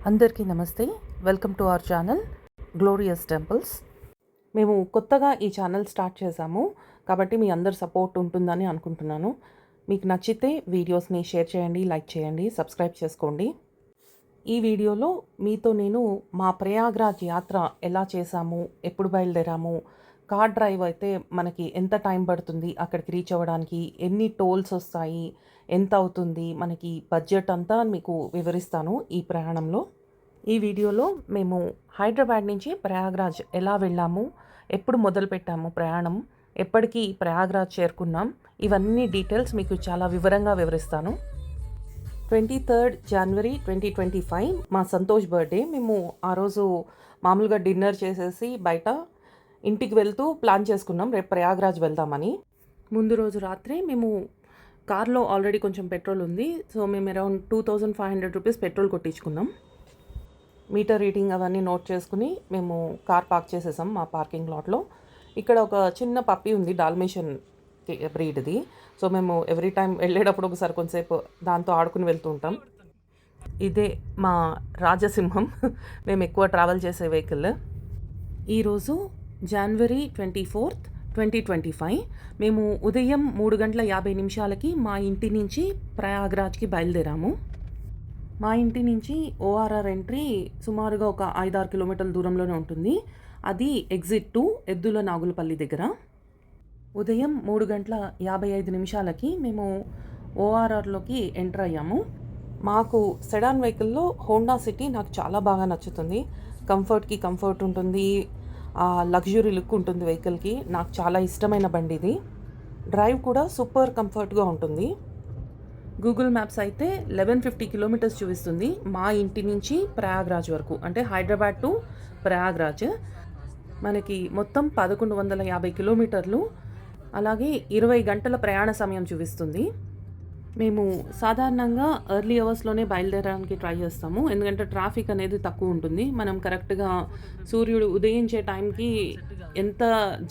అందరికీ నమస్తే. Welcome to our channel glorious temples. మేము కొత్తగా ఈ ఛానల్ స్టార్ట్ చేశాము కాబట్టి మీ అందరి సపోర్ట్ ఉంటుందని అనుకుంటున్నాను. మీకు నచ్చితే వీడియోస్ని షేర్ చేయండి, లైక్ చేయండి, సబ్స్క్రైబ్ చేసుకోండి. ఈ వీడియోలో మీతో నేను మా ప్రయాగ్రాజ్ యాత్ర ఎలా చేశాము, ఎప్పుడు బయలుదేరాము, కార్ డ్రైవ్ అయితే మనకి ఎంత టైం పడుతుంది అక్కడికి రీచ్ అవ్వడానికి, ఎన్ని టోల్స్ వస్తాయి, ఎంత అవుతుంది, మనకి బడ్జెట్ అంతా మీకు వివరిస్తాను ఈ ప్రయాణంలో. ఈ వీడియోలో మేము హైదరాబాద్ నుంచి ప్రయాగ్రాజ్ ఎలా వెళ్ళాము, ఎప్పుడు మొదలుపెట్టాము ప్రయాణం, ఎప్పటికీ ప్రయాగ్రాజ్ చేరుకున్నాం, ఇవన్నీ డీటెయిల్స్ మీకు చాలా వివరంగా వివరిస్తాను. 23rd January 2025 మా సంతోష్ బర్త్డే. మేము ఆ రోజు మామూలుగా డిన్నర్ చేసేసి బయట ఇంటికి వెళ్తూ ప్లాన్ చేసుకున్నాం రేపు ప్రయాగ్రాజ్ వెళ్దామని. ముందు రోజు రాత్రి మేము కార్లో ఆల్రెడీ కొంచెం పెట్రోల్ ఉంది, సో మేము అరౌండ్ 2500 రూపీస్ పెట్రోల్ కొట్టించుకున్నాం. మీటర్ రీడింగ్ అవన్నీ నోట్ చేసుకుని మేము కార్ పార్క్ చేసేసాం మా పార్కింగ్ లాట్లో. ఇక్కడ ఒక చిన్న పప్పి ఉంది, డాల్మేషన్ బ్రీడ్ది. సో మేము ఎవ్రీ టైం వెళ్ళేటప్పుడు ఒకసారి కొంతసేపు దాంతో ఆడుకుని వెళ్తూ ఉంటాం. ఇదే మా రాజసింహం, మేము ఎక్కువ ట్రావెల్ చేసే వెహికల్. ఈరోజు January 24th 2025 మేము ఉదయం 3:50 మా ఇంటి నుంచి ప్రయాగ్రాజ్కి బయలుదేరాము. మా ఇంటి నుంచి ORR ఎంట్రీ సుమారుగా ఒక 5-6 కిలోమీటర్ల దూరంలోనే ఉంటుంది. అది ఎగ్జిట్ 2 ఎద్దుల నాగులపల్లి దగ్గర. ఉదయం 3:55 మేము ORRలోకి ఎంటర్ అయ్యాము. మాకు సెడాన్ వెహికల్లో హోండా సిటీ నాకు చాలా బాగా నచ్చుతుంది. కంఫర్ట్ ఉంటుంది, లగ్జరీ లుక్ ఉంటుంది వెహికల్కి. నాకు చాలా ఇష్టమైన బండి ఇది. డ్రైవ్ కూడా సూపర్ కంఫర్ట్గా ఉంటుంది. గూగుల్ మ్యాప్స్ అయితే 1150 కిలోమీటర్స్ చూపిస్తుంది మా ఇంటి నుంచి ప్రయాగ్రాజ్ వరకు, అంటే హైదరాబాద్ టు ప్రయాగ్రాజ్. మనకి మొత్తం 1150 కిలోమీటర్లు, అలాగే 20 గంటల ప్రయాణ సమయం చూపిస్తుంది. మేము సాధారణంగా ఎర్లీ అవర్స్లోనే బయలుదేరడానికి ట్రై చేస్తాము, ఎందుకంటే ట్రాఫిక్ అనేది తక్కువ ఉంటుంది. మనం కరెక్ట్గా సూర్యుడు ఉదయించే టైంకి ఎంత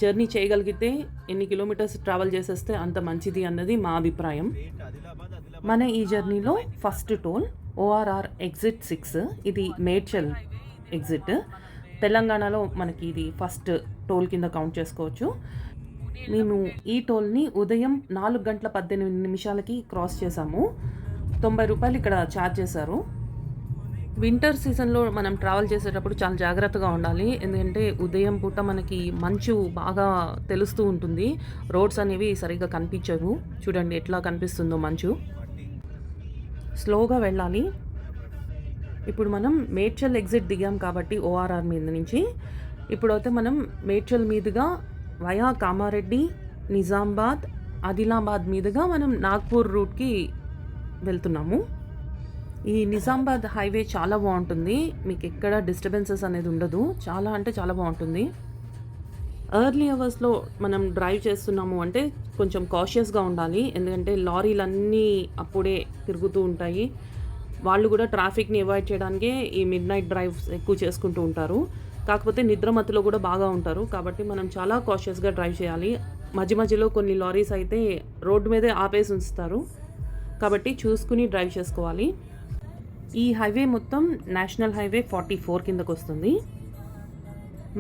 జర్నీ చేయగలిగితే, ఎన్ని కిలోమీటర్స్ ట్రావెల్ చేసేస్తే అంత మంచిది అన్నది మా అభిప్రాయం. మన ఈ జర్నీలో ఫస్ట్ టోల్ ORR ఎగ్జిట్ 6. ఇది మేడ్చల్ ఎగ్జిట్. తెలంగాణలో మనకి ఇది ఫస్ట్ టోల్ కింద కౌంట్ చేసుకోవచ్చు. మేము ఈ టోల్ని ఉదయం 4:18 క్రాస్ చేసాము. 90 రూపాయలు ఇక్కడ ఛార్జ్ చేశారు. వింటర్ సీజన్లో మనం ట్రావెల్ చేసేటప్పుడు చాలా జాగ్రత్తగా ఉండాలి, ఎందుకంటే ఉదయం పూట మనకి మంచు బాగా తెలుస్తూ ఉంటుంది. రోడ్స్ అనేవి సరిగ్గా కనిపించవు. చూడండి ఎట్లా కనిపిస్తుందో మంచు. స్లోగా వెళ్ళాలి. ఇప్పుడు మనం మేడ్చల్ ఎగ్జిట్ దిగాం కాబట్టి ORR మీద నుంచి ఇప్పుడైతే మనం మేడ్చల్ మీదుగా వయా కామారెడ్డి, నిజామాబాద్, ఆదిలాబాద్ మీదుగా మనం నాగ్పూర్ రూట్కి వెళ్తున్నాము. ఈ నిజామాబాద్ హైవే చాలా బాగుంటుంది, మీకు ఎక్కడ డిస్టర్బెన్సెస్ అనేది ఉండదు. చాలా అంటే చాలా బాగుంటుంది. ఎర్లీ అవర్స్లో మనం డ్రైవ్ చేస్తున్నాము అంటే కొంచెం కాషియస్గా ఉండాలి, ఎందుకంటే లారీలన్నీ అప్పుడే తిరుగుతూ ఉంటాయి. వాళ్ళు కూడా ట్రాఫిక్ని అవాయిడ్ చేయడానికే ఈ మిడ్ నైట్ డ్రైవ్స్ ఎక్కువ చేసుకుంటూ ఉంటారు. కాకపోతే నిద్రమత్తులో కూడా బాగా ఉంటారు, కాబట్టి మనం చాలా కాషియస్గా డ్రైవ్ చేయాలి. మధ్యలో కొన్ని లారీస్ అయితే రోడ్డు మీదే ఆపేసి ఉంచుతారు, కాబట్టి చూసుకుని డ్రైవ్ చేసుకోవాలి. ఈ హైవే మొత్తం నేషనల్ హైవే 44 కిందకు వస్తుంది.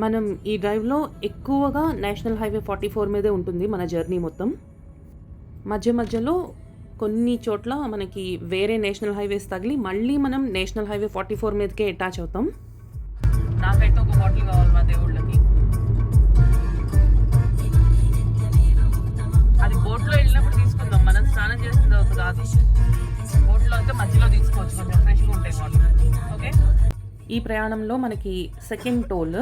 మనం ఈ డ్రైవ్లో ఎక్కువగా నేషనల్ హైవే 44 మీదే ఉంటుంది మన జర్నీ మొత్తం. మధ్యలో కొన్ని చోట్ల మనకి వేరే నేషనల్ హైవేస్ తగిలి మళ్ళీ మనం నేషనల్ హైవే 44 మీదకే అటాచ్ అవుతాం. నాకైతే ఒక బాటిల్ కావాలి మా దేవుళ్ళకి. అది బోట్లో వెళ్ళినప్పుడు తీసుకుందాం, మనం స్నానం చేసిన తర్వాత కాదు. బోట్లో అయితే మధ్యలో తీసుకోవచ్చు, కొంచెం ఫ్రెష్గా ఉంటాయి వాటర్. ఓకే. ఈ ప్రయాణంలో మనకి సెకండ్ టోల్,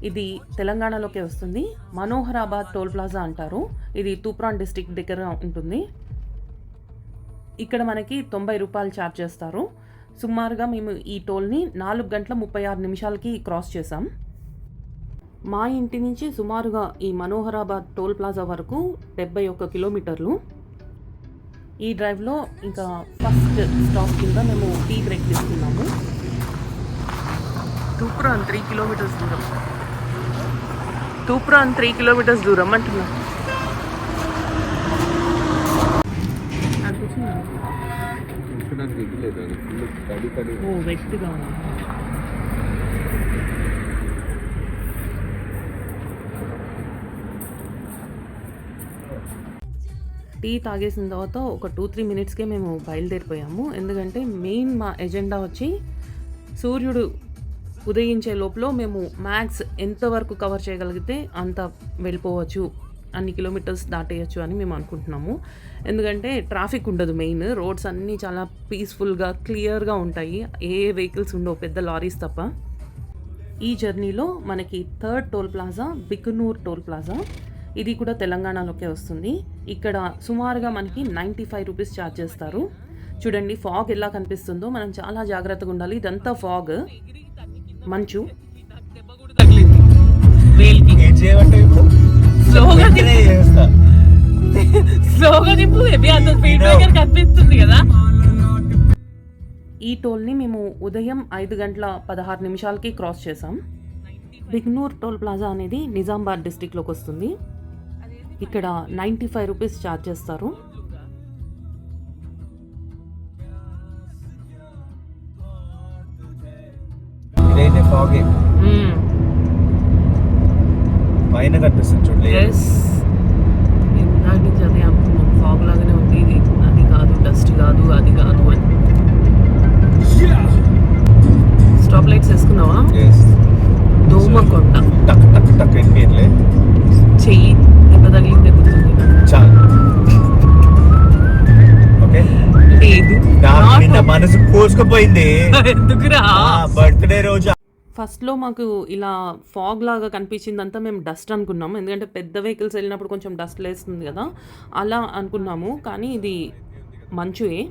ఇది తెలంగాణలోకే వస్తుంది. మనోహరాబాద్ టోల్ ప్లాజా అంటారు. ఇది తూప్రాన్ డిస్ట్రిక్ట్ దగ్గర ఉంటుంది. ఇక్కడ మనకి 90 రూపాయలు ఛార్జ్ చేస్తారు. సుమారుగా మేము ఈ టోల్ని 4:36 క్రాస్ చేసాం. మా ఇంటి నుంచి సుమారుగా ఈ మనోహరాబాద్ టోల్ ప్లాజా వరకు 71 కిలోమీటర్లు. ఈ డ్రైవ్లో ఇంకా ఫస్ట్ స్టాప్ కింద మేము టీ బ్రేక్ తీసుకున్నాము. తూప్రాన్ 3 కిలోమీటర్స్ దూరం. తూప్రాన్ 3 కిలోమీటర్స్ దూరం అంటున్నా. వెట్టిగా ఉంది. టీ తాగేసిన తర్వాత ఒక 2-3 మినిట్స్‌కే మేము బయలుదేరిపోయాము. ఎందుకంటే మెయిన్ మా ఎజెండా వచ్చి సూర్యుడు ఉదయించే లోపల మేము మ్యాక్స్ ఎంతవరకు కవర్ చేయగలిగితే అంత వెళ్ళిపోవచ్చు. అన్ని కిలోమీటర్స్ దాటేయొచ్చు అని మేము అనుకుంటున్నాము. ఎందుకంటే ట్రాఫిక్ ఉండదు మెయిన్. రోడ్స్ అన్నీ చాలా పీస్‌ఫుల్‌గా, క్లియర్‌గా ఉంటాయి. ఏ వెహికల్స్ ఉండవు పెద్ద లారీస్ తప్ప. ఈ జర్నీలో మనకి third toll plaza Bikanur toll plaza. ఇది కూడా తెలంగాణలోకే వస్తుంది. ఇక్కడ సుమారుగా మనకి 95 రూపీస్ ఛార్జ్ చేస్తారు. చూడండి ఫాగ్ ఎలా కనిపిస్తుందో, మనం చాలా జాగ్రత్తగా ఉండాలి. ఇదంతా ఫాగ్, మంచు. ఈ టోల్ని మేము ఉదయం 5:16 నిమిషాలకి క్రాస్ చేసాం. బిగ్నూర్ టోల్ ప్లాజా అనేది నిజామాబాద్ డిస్టిక్లోకి వస్తుంది. ఇక్కడ 95 రూపీస్ ఛార్జ్ చేస్తారు. ఇదైతే ఫాగే పైన కనిపిస్తుంది చూడండి. ఇందాక నుంచి అదే అనుకున్నాం, ఫాగ్ లాగానే ఉంది. ఇది అది కాదు, డస్ట్ కాదు, అది కాదు అని. Stop lights వేసుకున్నావా? దోమకొండ టక్ టక్ టక్ ఎన్నిర్లే చెయ్యి దెబ్బ తగిలిందే గుర్తుంది. చాలు ఓకే. లేదు, నిన్న మనసు కోసుకుపోయింది. ఎందుకురా? బర్త్డే రోజు ఫస్ట్లో మాకు ఇలా ఫాగ్ లాగా కనిపించిందంతా మేము డస్ట్ అనుకున్నాము. ఎందుకంటే పెద్ద వెహికల్స్ వెళ్ళినప్పుడు కొంచెం డస్ట్ లేస్తుంది కదా, అలా అనుకున్నాము. కానీ ఇది మంచుయే.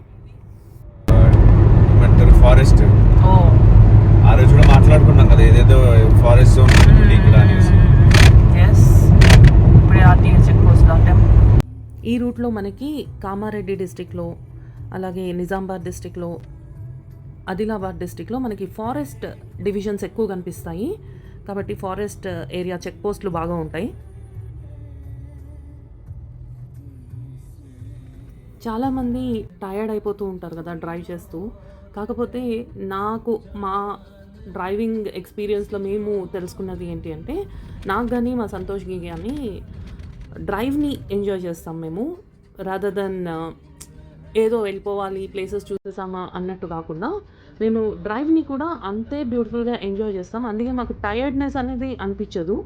ఫారెస్ట్ ఆ రోజు కూడా మాట్లాడుకున్నాం కదా, ఏదేదో ఫారెస్ట్ జోన్ ఇక్కడ అనేసి. ఈ రూట్లో మనకి కామారెడ్డి డిస్టిక్లో, అలాగే నిజామాబాద్ డిస్టిక్లో, ఆదిలాబాద్ డిస్టిక్లో మనకి ఫారెస్ట్ డివిజన్స్ ఎక్కువ కనిపిస్తాయి. కాబట్టి ఫారెస్ట్ ఏరియా చెక్ పోస్టులు బాగా ఉంటాయి. చాలామంది టయర్డ్ అయిపోతూ ఉంటారు కదా డ్రైవ్ చేస్తూ. కాకపోతే నాకు మా డ్రైవింగ్ ఎక్స్పీరియన్స్లో మేము తెలుసుకున్నది ఏంటి అంటే, నాకు కానీ మా సంతోష్కి కానీ డ్రైవ్ని ఎంజాయ్ చేస్తాం మేము. రాదర్ దెన్ ఏదో వెళ్ళిపోవాలి, ప్లేసెస్ చూసేసామా అన్నట్టు కాకుండా మేము డ్రైవ్ని కూడా అంతే బ్యూటిఫుల్గా ఎంజాయ్ చేస్తాం. అందుకే మాకు టయర్డ్నెస్ అనేది అనిపించదు.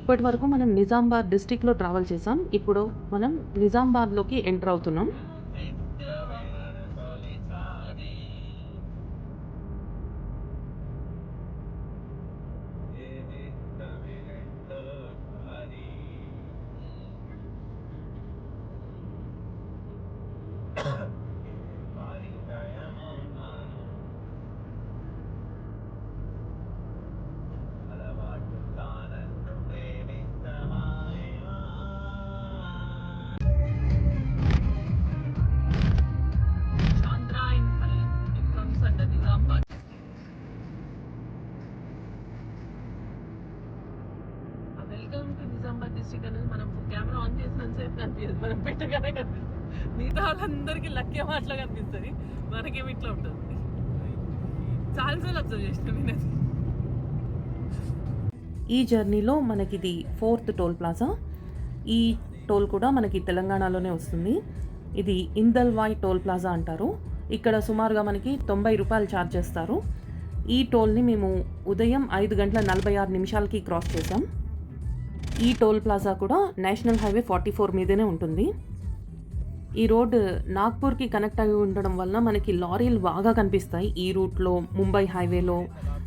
ఇప్పటి వరకు మనం నిజామాబాద్ డిస్టిక్లో ట్రావెల్ చేసాం. ఇప్పుడు మనం నిజామాబాద్లోకి ఎంటర్ అవుతున్నాం. నిజామాబాద్ డిస్ట్రిక్ట్ అనేది మనం కెమెరా ఆన్ చేసినంతసేపు కనిపించదు, మనం పెట్టగానే కనిపిస్తుంది. మిగతా వాళ్ళందరికీ లక్కీ అట్లా కనిపిస్తుంది, మనకేమి ఇట్లా ఉంటుంది. చాలాసార్లు అబ్జర్వ్ చేసిన నేను. ఈ జర్నీలో మనకి ఇది 4th టోల్ ప్లాజా. ఈ టోల్ కూడా మనకి తెలంగాణలోనే వస్తుంది. ఇది ఇందల్వాయ్ టోల్ ప్లాజా అంటారు. ఇక్కడ సుమారుగా మనకి 90 రూపాయలు ఛార్జ్ చేస్తారు. ఈ టోల్ని మేము ఉదయం 5:46 నిమిషాలకి క్రాస్ చేసాం. ఈ టోల్ ప్లాజా కూడా నేషనల్ హైవే 44 మీదనే ఉంటుంది. ఈ రోడ్ నాగ్పూర్కి కనెక్ట్ అయి ఉండడం వల్ల మనకి లారీలు బాగా కనిపిస్తాయి. ఈ రూట్లో ముంబై హైవేలో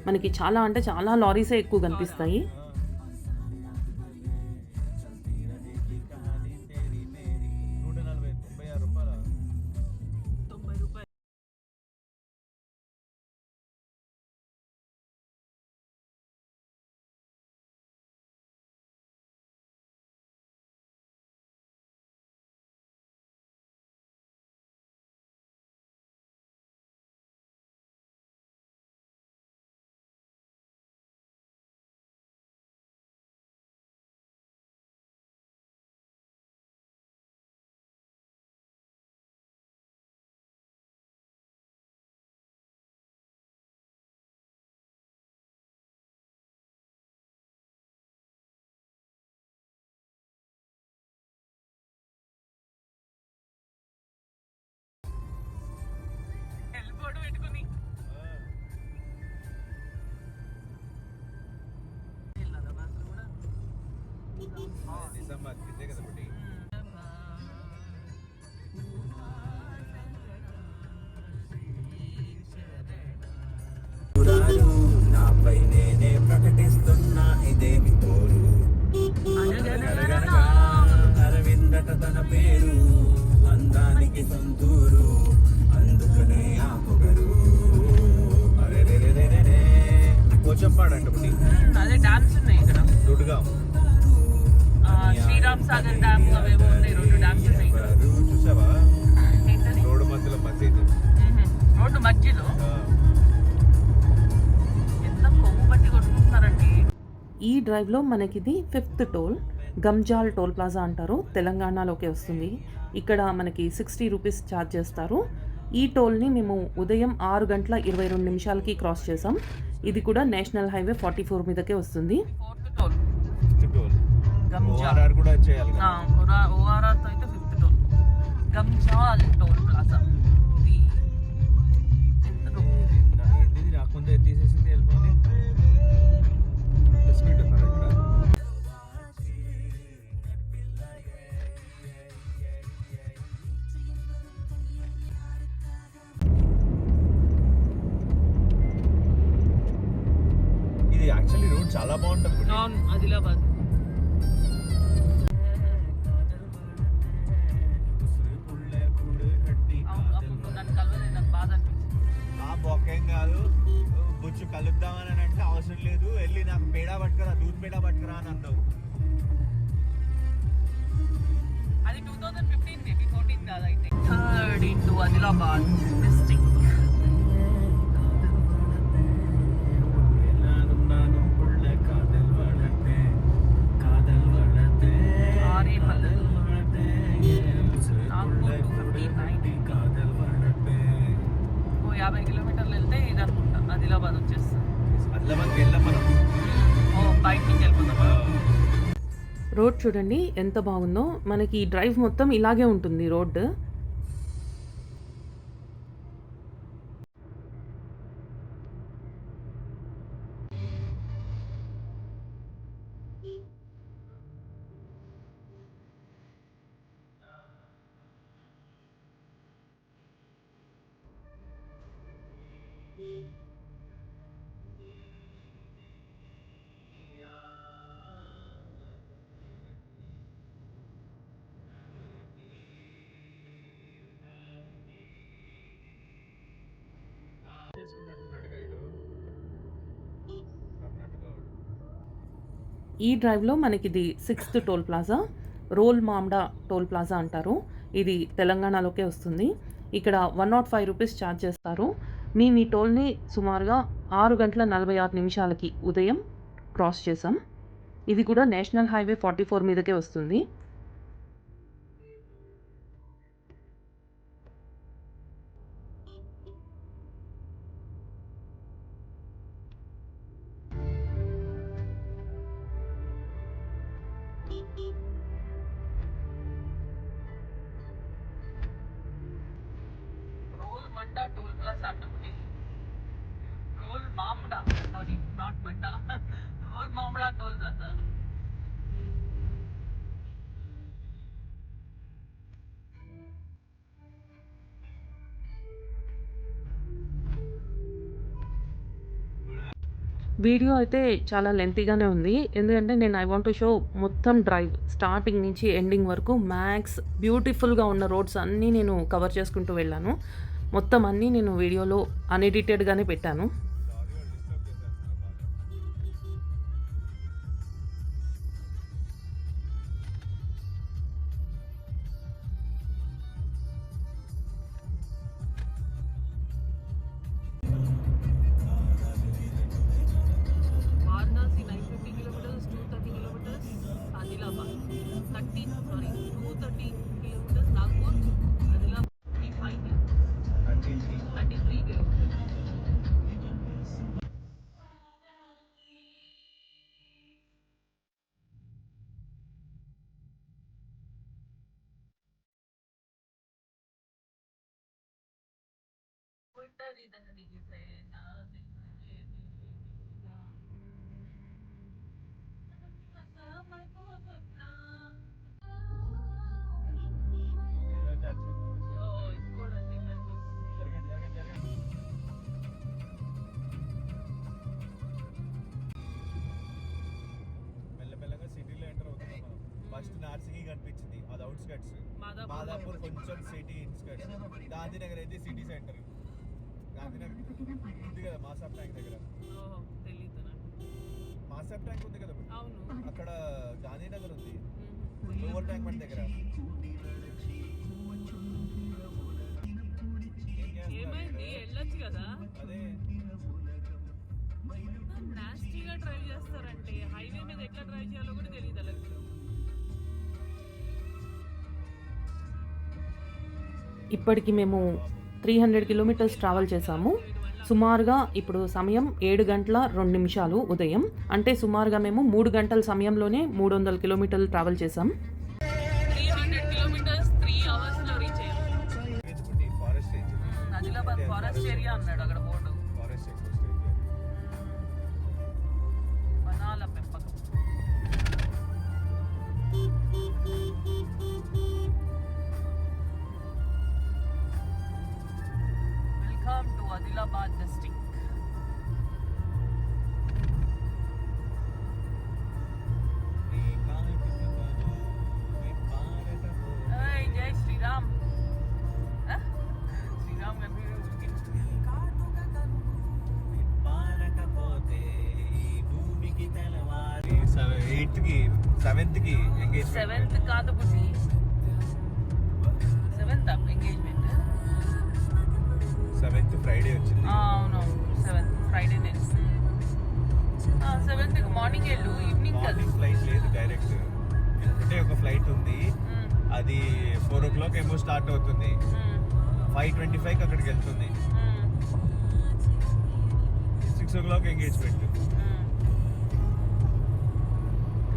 మనకి చాలా అంటే చాలా లారీసే ఎక్కువ కనిపిస్తాయి. ఇదేమి పోరు అనగనగనగా. అరవిందట తన పేరు అందానికి సంతూరు అందుకనే ఆ పొగరు అరెరెరెరెరె. కొంచెం పాడండి ఒకటి అదే డ్యామ్స్ ఉన్నాయి ఇక్కడ. దుడుగా శ్రీరామ్ సాగర్ డ్యామ్ అవేవో ఉన్నాయి, 2 డ్యామ్స్ ఉన్నాయి ఇక్కడ. చూసావా ఏంటది? రోడ్డు మధ్యలో మసీదు రోడ్డు మధ్యలో ఎంత కొవ్వు బట్టి కొట్టుకుంటున్నారండి. ఈ డ్రైవ్లో మనకిది 5th టోల్, గంజాల్ టోల్ ప్లాజా అంటారు, తెలంగాణలోకి వస్తుంది. ఇక్కడ మనకి 60 రూపీస్ ఛార్జ్ చేస్తారు. ఈ టోల్ని మేము ఉదయం 6 గంటల 22 నిమిషాలకి క్రాస్ చేసాం. ఇది కూడా నేషనల్ హైవే 44 మీదకే వస్తుంది. 4th టోల్ ఓఆర్ఆర్ కూడా చేయాలి కదా. ఓఆర్ఆర్తో అయితే 5th టోల్, గంజాల్ టోల్ ప్లాజా. ఇది ఎంత ఏంది రాకుండా తీసేసింది వెళ్ళిపోయి స్పీడ్ ఉన్నారు ఇక్కడ. ఇది యాక్చువల్లీ రోడ్ చాలా బాగుంటుంది. అవును, ఆదిలాబాద్. బొక్కేం కాదు, బొచ్చు కలుద్దామని అంటే అవసరం లేదు, వెళ్ళి నాకు పేడా పట్టుకురా, దూద్ పేడా పట్టుకురా అని అన్నావు. అది 2015 మేబీ 14 కాదు అయితే. 3rd into Adilabad district. Nagpur 50 కిలోమీటర్లు వెళ్తే ఇది అనుకుంటా ఆదిలాబాద్ వచ్చేస్తుంది. ఆదిలాబాద్కి వెళ్ళాం మనం. బయట నుంచి వెళ్ళిపోతాం. రోడ్ చూడండి ఎంత బాగుందో. మనకి ఈ డ్రైవ్ మొత్తం ఇలాగే ఉంటుంది రోడ్. ఈ డ్రైవ్లో మనకి ఇది 6th toll plaza, Rol Mamda toll plaza అంటారు. ఇది తెలంగాణలోకే వస్తుంది. ఇక్కడ 105 రూపీస్ ఛార్జ్ చేస్తారు. మేము ఈ టోల్ని సుమారుగా 6 గంటల 46 నిమిషాలకి ఉదయం క్రాస్ చేసాం. ఇది కూడా నేషనల్ హైవే 44 మీదకే వస్తుంది. రోల్ మండా టోల్ ప్లాజా అంటుంది. Rol Mamda, sorry not Manda, Rol Mamda toll plaza. Video అయితే చాలా లెంతీగానే ఉంది, ఎందుకంటే నేను ఐ వాంట్ టు షో మొత్తం డ్రైవ్ స్టార్టింగ్ నుంచి ఎండింగ్ వరకు మ్యాక్స్ బ్యూటిఫుల్గా ఉన్న రోడ్స్ అన్నీ నేను కవర్ చేసుకుంటూ వెళ్ళాను. మొత్తం అన్నీ నేను వీడియోలో అన్ఎడిటెడ్గానే పెట్టాను. Varanasi 950 kilometres, 230 kilometres Adilabad, 230 kilometres Nagpur, Adilabad 33 kilometres. Outskirts, Madhapur కొంచెం సిటీ ఇన్స్కట్స్, గాంధీనగర్ అయితే సిటీ సెంటర్. గాంధీనగర్ ఉంది కదా మాసాబ్ ట్యాంక్ దగ్గర. మాసాబ్ ట్యాంక్ ఉంది కదా అక్కడ, గాంధీనగర్ ఉంది లోవర్ ట్యాంక్ బండ్ దగ్గర. వెళ్ళొచ్చు కదా. అదే నాస్టీగా డ్రైవ్ చేస్తారంటే హైవే మీద ఎట్లా డ్రైవ్ చేయాలో కూడా తెలియదు వాళ్ళకి. ఇప్పటికి మేము 300 కిలోమీటర్స్ ట్రావెల్ చేసాము. సుమారుగా ఇప్పుడు సమయం 7 గంటల 2 నిమిషాలు ఉదయం. అంటే సుమారుగా మేము 3 గంటల సమయంలోనే 300 కిలోమీటర్లు ట్రావెల్ చేసాం. 300 కిలోమీటర్స్ 3 hours లో రీచ్ అయ్యాం. Forest range, Adilabad forest area అన్నాడు అక్కడ బోర్డు. ఫారెస్ట్ రేంజ్ వనాల పెంపకం. Welcome to Adilabad district. జై శ్రీరామ్. శ్రీరామ్ గారి సెవెంత్ కి ఎంగేజ్. 7th కాదు బుద్ధి, 7th ఎంగేజ్మెంట్. 7th ఫ్రైడే వచ్చింది. అవునవును 7th ఫ్రైడే. 7th మార్నింగ్ వెళ్ళు, ఈవినింగ్ కదా. మార్నింగ్ ఫ్లైట్ లేదు, డైరెక్ట్ ఒకటే ఒక ఫ్లైట్ ఉంది. అది 4 o'clock ఏమో స్టార్ట్ అవుతుంది. 5:25 అక్కడికి వెళ్తుంది. 6 o'clock ఎంగేజ్మెంట్.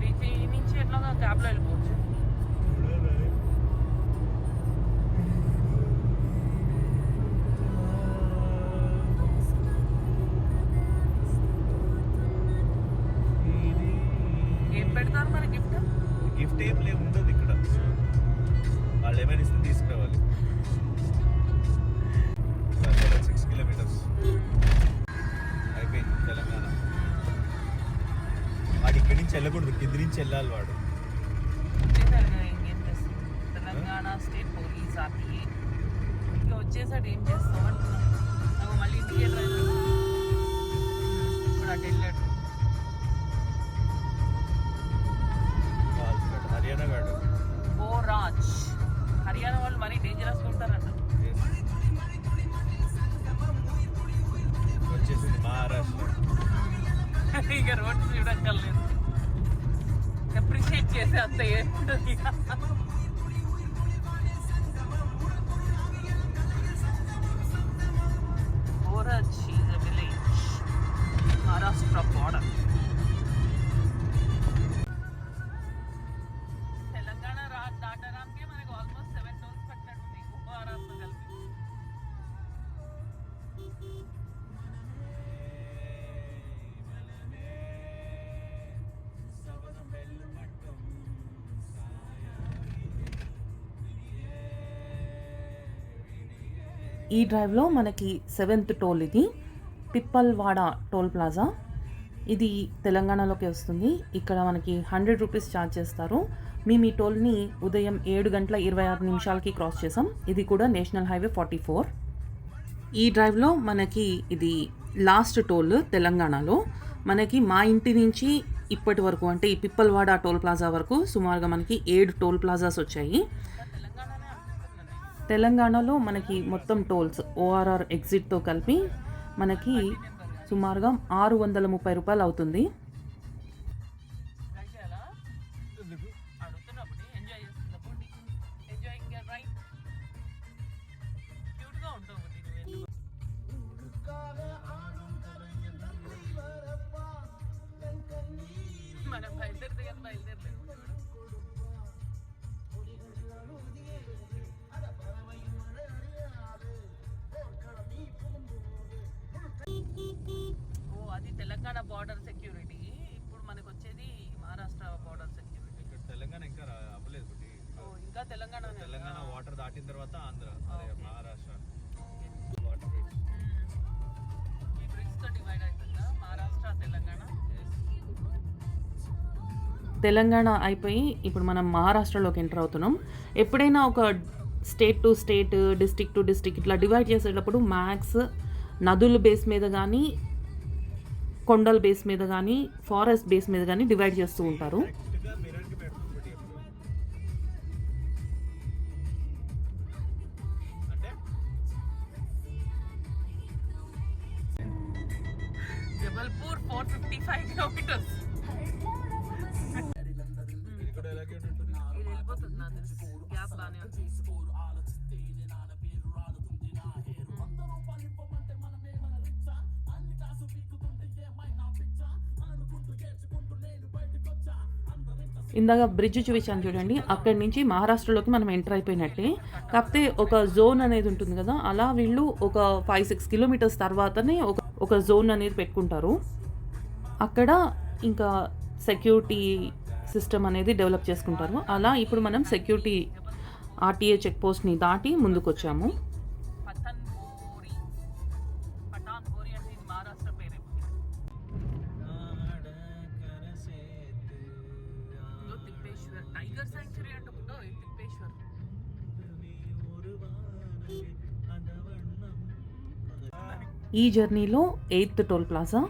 3 నుంచి ఎట్లా క్యాబ్లో వెళ్ళిపోవచ్చు. ఏం పెడతారు మరి గిఫ్ట్? గిఫ్ట్ ఏం లేదు, ఉండదు ఇక్కడ. వాళ్ళు ఏమైనా ఇస్తే తీసుకురావాలి. 6 kilometers అయిపోయింది తెలంగాణ. వాడు ఇక్కడి నుంచి వెళ్ళకూడదు, కింది నుంచి వెళ్ళాలి వాడు. ఇంకేం చేస్తాం, తెలంగాణ స్టేట్ పోలీస్ ఆర్టీఏ. ఇంకా వచ్చేసాడు ఏం చేస్తాం అంటున్నాం. నాకు మళ్ళీ ఇంటికి డ్రైవ్ ఇప్పుడు అటు వెళ్ళాడు. హర్యానా వాడు. ఓ రాజ్, హర్యానా వాళ్ళు మరీ డేంజరస్గా ఉంటారంట. వచ్చేసింది మహారాష్ట్ర. ఇక రోడ్డు చూడక్కర్లేదు, అప్రిషియేట్ చేసే అంత ఏముంటుంది. Oraj is a village, Maharashtra border. Telangana దాటడానికే మనకు ఆల్మోస్ట్ 7 hours పట్టినట్టుంది మహారాష్ట్ర కలిపి. ఈ డ్రైవ్లో మనకి 7th టోల్ ఇది, పిప్పల్వాడ టోల్ ప్లాజా. ఇది తెలంగాణలోకి వస్తుంది. ఇక్కడ మనకి 100 రూపీస్ ఛార్జ్ చేస్తారు. మేము ఈ టోల్ని ఉదయం 7 గంటల 26 నిమిషాలకి క్రాస్ చేసాం. ఇది కూడా నేషనల్ హైవే 44. ఈ డ్రైవ్లో మనకి ఇది లాస్ట్ టోల్ తెలంగాణలో. మనకి మా ఇంటి నుంచి ఇప్పటి వరకు అంటే ఈ పిప్పల్వాడ టోల్ ప్లాజా వరకు సుమారుగా మనకి 7 టోల్ ప్లాజాస్ వచ్చాయి. తెలంగాణలో మనకి మొత్తం టోల్స్ ఓఆర్ఆర్ ఎగ్జిట్తో కలిపి మనకి సుమారుగా 630 రూపాయలు అవుతుంది. మనం బయలుదేరితే కానీ బయలుదేరలేదు. ఓ అది తెలంగాణ బార్డర్ సెక్యూరిటీ. ఇప్పుడు మనకు వచ్చేది మహారాష్ట్ర బార్డర్ సెక్యూరిటీ. ఇక్కడ తెలంగాణ ఇంకా అవ్వలేదు. ఓ ఇంకా తెలంగాణ వాటర్ దాటిన తర్వాత ఆంధ్ర, మహారాష్ట్ర. ఈ బ్రిడ్జ్ తో డివైడ్ అవుతుందా మహారాష్ట్ర తెలంగాణ? తెలంగాణ అయిపోయి ఇప్పుడు మనం మహారాష్ట్రలోకి ఎంటర్ అవుతున్నాం. ఎప్పుడైనా ఒక state to state, district to district ఇట్లా డివైడ్ చేసేటప్పుడు మ్యాక్స్ నదుల బేస్ మీద కానీ, కొండల బేస్ మీద కానీ, ఫారెస్ట్ బేస్ మీద కానీ డివైడ్ చేస్తూ ఉంటారు. కరెక్ట్గా మిర్రర్కి పెట్టుకుంటుంది ఎప్పుడు అంటే జబల్పూర్ 455 కిలోమీటర్స్. ఇది కూడా ఎలాగే ఉంటుంది. ఇది వెళ్ళిపోతుంది నాకు తెలిసి. గ్యాప్ బాగానే ఉంది. ఇందాక బ్రిడ్జ్ చూపించాను చూడండి, అక్కడి నుంచి మహారాష్ట్రలోకి మనం ఎంటర్ అయిపోయినట్టే. కాకపోతే ఒక జోన్ అనేది ఉంటుంది కదా, అలా వీళ్ళు ఒక 5-6 కిలోమీటర్స్ తర్వాతనే ఒక జోన్ అనేది పెట్టుకుంటారు. అక్కడ ఇంకా సెక్యూరిటీ సిస్టమ్ అనేది డెవలప్ చేసుకుంటారు. అలా ఇప్పుడు మనం సెక్యూరిటీ ఆర్టీఏ చెక్ పోస్ట్ని దాటి ముందుకు వచ్చాము. పఠాన్కోరి అంటే ఇది మహారాష్ట్ర పేరే. ఇదో తిప్పేశ్వర్ టైగర్ సాంక్చురీ అంటుకుంటో తిప్పేశ్వర్. ఈ జర్నీలో 8th toll plaza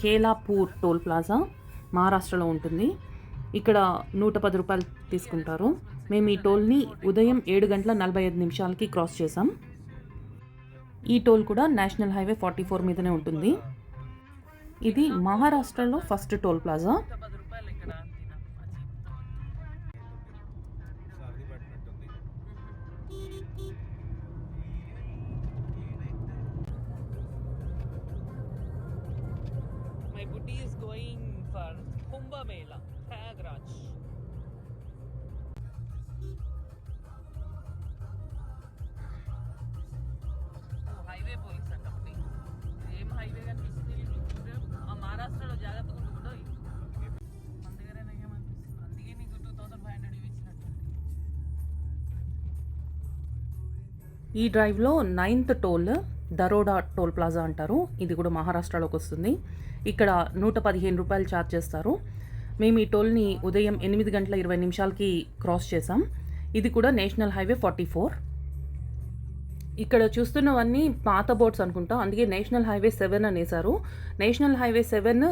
Kelapur toll plaza మహారాష్ట్రలో ఉంటుంది. ఇక్కడ 110 రూపాయలు తీసుకుంటారు. మేము ఈ టోల్ని ఉదయం 7:45 క్రాస్ చేసాం. ఈ టోల్ కూడా నేషనల్ హైవే 44 మీదనే ఉంటుంది. ఇది మహారాష్ట్రలో ఫస్ట్ టోల్ ప్లాజా. 10 రూపాయలు ఇక్కడ అంతినా సర్ది పట్టినట్టుంది. My buddy is going for Kumbh Mela, Prayagraj. Highway police అంటప్పుడు ఏం హైవే కనిపిస్తుంది మహారాష్ట్రలో జాగ్రత్తగా ఉంటుందో మన దగ్గర ఏమనిపిస్తుంది. అందుకే నీకు 2500 ఇచ్చినట్టు. ఈ డ్రైవ్లో 9th టోల్ దరోడా టోల్ ప్లాజా అంటారు. ఇది కూడా మహారాష్ట్రలోకి వస్తుంది. ఇక్కడ 115 రూపాయలు ఛార్జ్ చేస్తారు. మేము ఈ టోల్ని ఉదయం 8:20 క్రాస్ చేసాం. ఇది కూడా నేషనల్ హైవే 44. ఇక్కడ చూస్తున్నవన్నీ పాత బోర్డ్స్ అనుకుంటా, అందుకే నేషనల్ హైవే 7 అనేసారు. నేషనల్ హైవే 7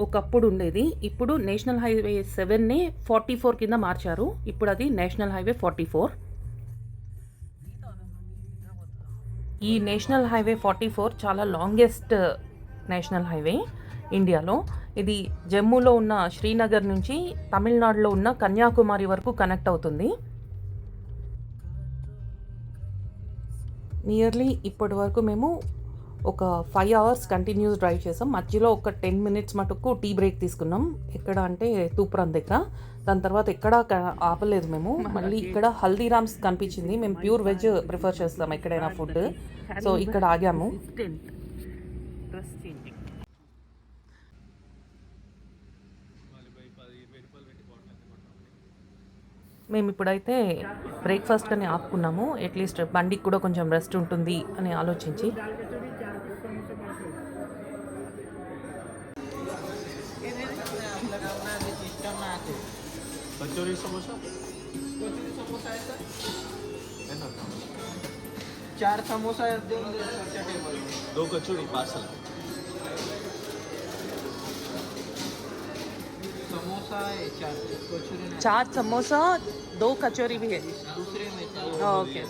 ఒకప్పుడు ఉండేది, ఇప్పుడు నేషనల్ హైవే 7నే 44 కింద మార్చారు. ఇప్పుడు అది నేషనల్ హైవే 44. ఈ నేషనల్ హైవే 44 చాలా లాంగెస్ట్ నేషనల్ హైవే ఇండియాలో. ఇది జమ్మూలో ఉన్న శ్రీనగర్ నుంచి తమిళనాడులో ఉన్న కన్యాకుమారి వరకు కనెక్ట్ అవుతుంది. నియర్లీ ఇప్పటి వరకు మేము ఒక 5 hours కంటిన్యూస్ డ్రైవ్ చేసాం. మధ్యలో ఒక 10 minutes మటుకు టీ బ్రేక్ తీసుకున్నాం. ఎక్కడ అంటే తూప్రాన్ దగ్గర. దాని తర్వాత ఎక్కడా ఆపలేదు మేము. మళ్ళీ ఇక్కడ హల్దీరామ్స్ కనిపించింది. మేము ప్యూర్ వెజ్ ప్రిఫర్ చేస్తాం ఎక్కడైనా ఫుడ్, సో ఇక్కడ ఆగాము. Dress changing. మేము ఇప్పుడైతే బ్రేక్ఫాస్ట్ అని ఆపుకున్నాము. అట్లీస్ట్ బండికి కూడా కొంచెం రెస్ట్ ఉంటుంది అని ఆలోచించి. कचोरी समोसा 4 समोसा देऊन दे त्या टेबल 2 कचोरी पार्सल. समोसा है 4 कचोरी नहीं 4 समोसा 2 कचौरी भी है. दूसरे में था ఓకే.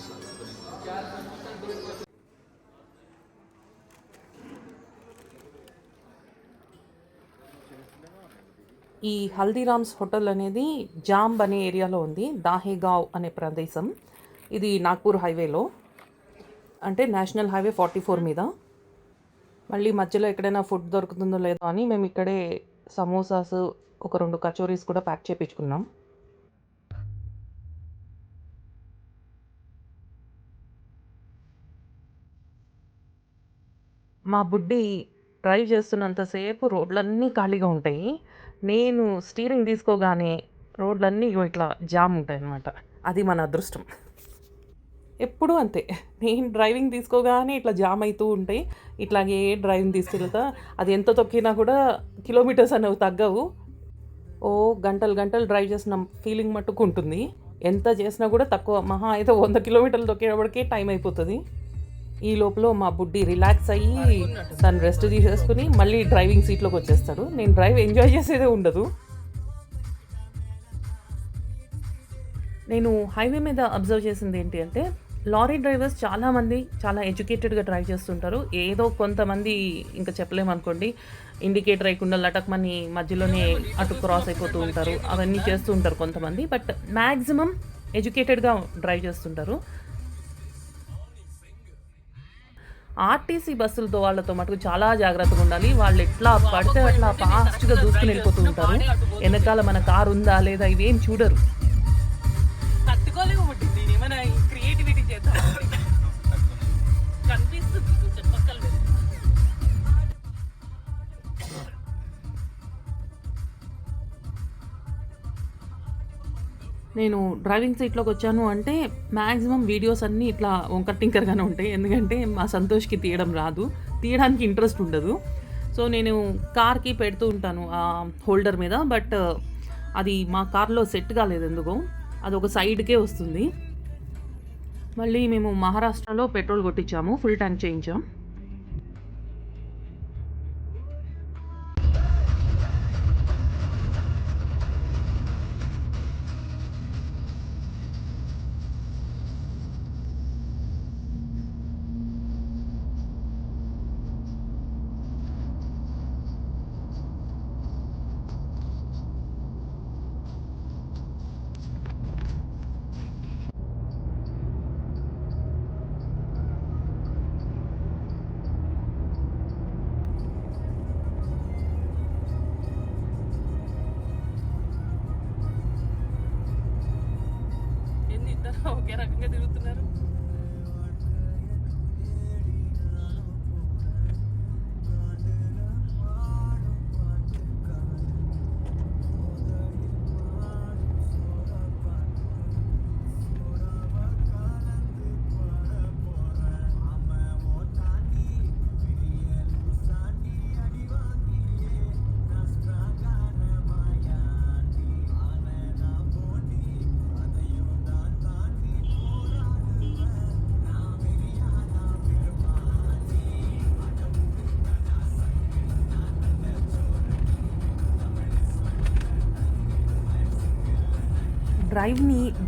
4 समोसा 2 कचोरी. ఈ హల్దీరామ్స్ హోటల్ అనేది జాంబ్ అనే ఏరియాలో ఉంది. దాహేగావ్ అనే ప్రదేశం. ఇది నాగ్పూర్ హైవేలో, అంటే నేషనల్ హైవే 44 మీద. మళ్ళీ మధ్యలో ఎక్కడైనా ఫుడ్ దొరుకుతుందో లేదో అని మేము ఇక్కడే సమోసాస్, ఒక 2 కచోరీస్ కూడా ప్యాక్ చేయించుకున్నాం. మా బుడ్డి డ్రైవ్ చేస్తున్నంతసేపు రోడ్లన్నీ ఖాళీగా ఉంటాయి. నేను స్టీరింగ్ తీసుకోగానే రోడ్లన్నీ ఇట్లా జామ్ ఉంటాయి అన్నమాట. అది మన అదృష్టం. ఎప్పుడూ అంతే, నేను డ్రైవింగ్ తీసుకోగానే ఇట్లా జామ్ అవుతూ ఉంటాయి. ఇట్లాగే డ్రైవింగ్ తీసుకెళ్తా, అది ఎంత తొక్కినా కూడా కిలోమీటర్స్ అనేవి తగ్గవు. ఓ గంటలు గంటలు డ్రైవ్ చేసిన ఫీలింగ్ మట్టుకు ఉంటుంది. ఎంత చేసినా కూడా తక్కువ, మహా అయితే 100 కిలోమీటర్లు దొక్కేటప్పటికే టైం అయిపోతుంది. ఈ లోపల మా బుడ్డి రిలాక్స్ అయ్యి తను రెస్ట్ తీసేసుకుని మళ్ళీ డ్రైవింగ్ సీట్లోకి వచ్చేస్తాడు. నేను డ్రైవ్ ఎంజాయ్ చేసేదే ఉండదు. నేను హైవే మీద అబ్జర్వ్ చేసింది ఏంటి అంటే, లారీ డ్రైవర్స్ చాలామంది చాలా ఎడ్యుకేటెడ్గా డ్రైవ్ చేస్తుంటారు. ఏదో కొంతమంది ఇంకా చెప్పలేమనుకోండి, ఇండికేటర్ వేయకుండా లటక్మని మధ్యలోనే అటు క్రాస్ అయిపోతూ ఉంటారు. అవన్నీ చేస్తూ ఉంటారు కొంతమంది. బట్ మ్యాక్సిమం ఎడ్యుకేటెడ్గా డ్రైవ్ చేస్తుంటారు. ఆర్టీసీ బస్సులతో వాళ్ళతో మటుకు చాలా జాగ్రత్తగా ఉండాలి. వాళ్ళు ఎట్లా పడితే అట్లా ఫాస్ట్గా దూసుకుని వెళ్ళిపోతూ ఉంటారు. వెనకాల మన కారు ఉందా లేదా ఇవేం చూడరు. తట్టుకోలేము బట్టి నేను ఏమైనా క్రియేటివిటీ చేద్దాం కనిపిస్తుంది చెప్పక్కర్లేదు. నేను డ్రైవింగ్ సీట్లోకి వచ్చాను అంటే మ్యాక్సిమం వీడియోస్ అన్నీ ఇట్లా వంకర్ టింకర్గానే ఉంటాయి. ఎందుకంటే మా సంతోష్కి తీయడం రాదు, తీయడానికి ఇంట్రెస్ట్ ఉండదు. సో నేను కార్కి పెడుతూ ఉంటాను ఆ హోల్డర్ మీద. బట్ అది మా కార్లో సెట్ కాలేదు ఎందుకో, అది ఒక సైడ్కే వస్తుంది. మళ్ళీ మేము మహారాష్ట్రలో పెట్రోల్ కొట్టించాము, ఫుల్ ట్యాంక్ చేయించాం. ఏంది ఇద్దరు ఒకే రకంగా తిరుగుతున్నారు?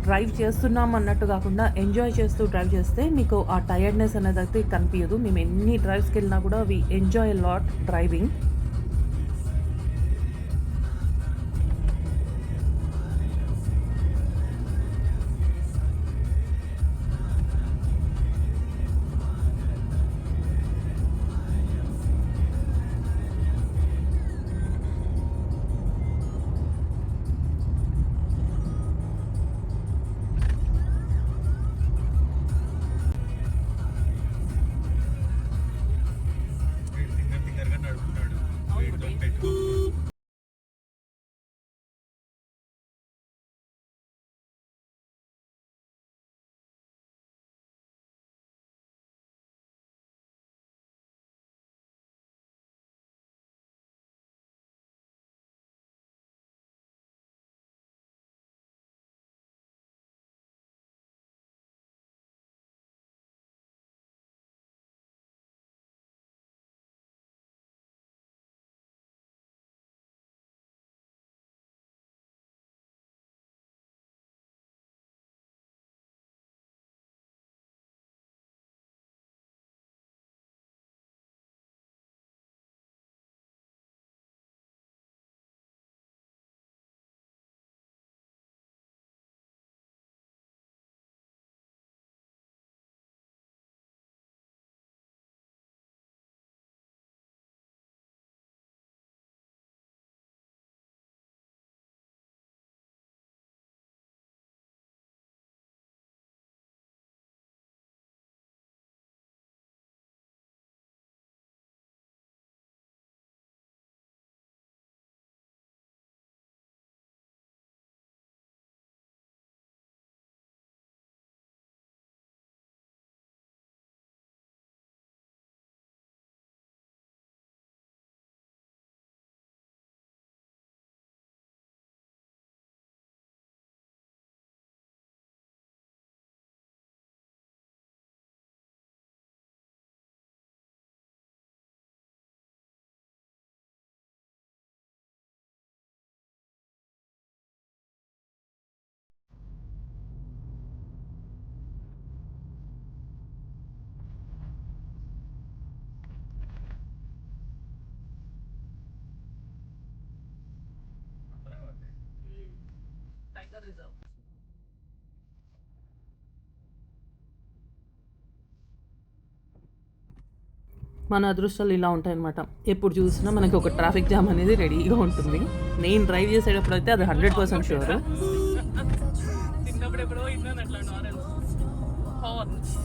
డ్రైవ్ చేస్తున్నాం అన్నట్టు కాకుండా ఎంజాయ్ చేస్తూ డ్రైవ్ చేస్తే మీకు ఆ టైర్డ్నెస్ అనేది అయితే కనిపించదు. మేము ఎన్ని డ్రైవ్స్కి వెళ్ళినా కూడా వి ఎంజాయ్ లాట్ డ్రైవింగ్. టింగర్ టింగర్గా నడుపుతున్నాడు. మన అదృష్టాలు ఇలా ఉంటాయన్నమాట. ఎప్పుడు చూసినా మనకి ఒక ట్రాఫిక్ జామ్ అనేది రెడీగా ఉంటుంది. నేను డ్రైవ్ చేసేటప్పుడు అయితే అది 100% షూర్. చిన్నప్పుడు ఎప్పుడో విన్నాను అట్లా హార్న్స్.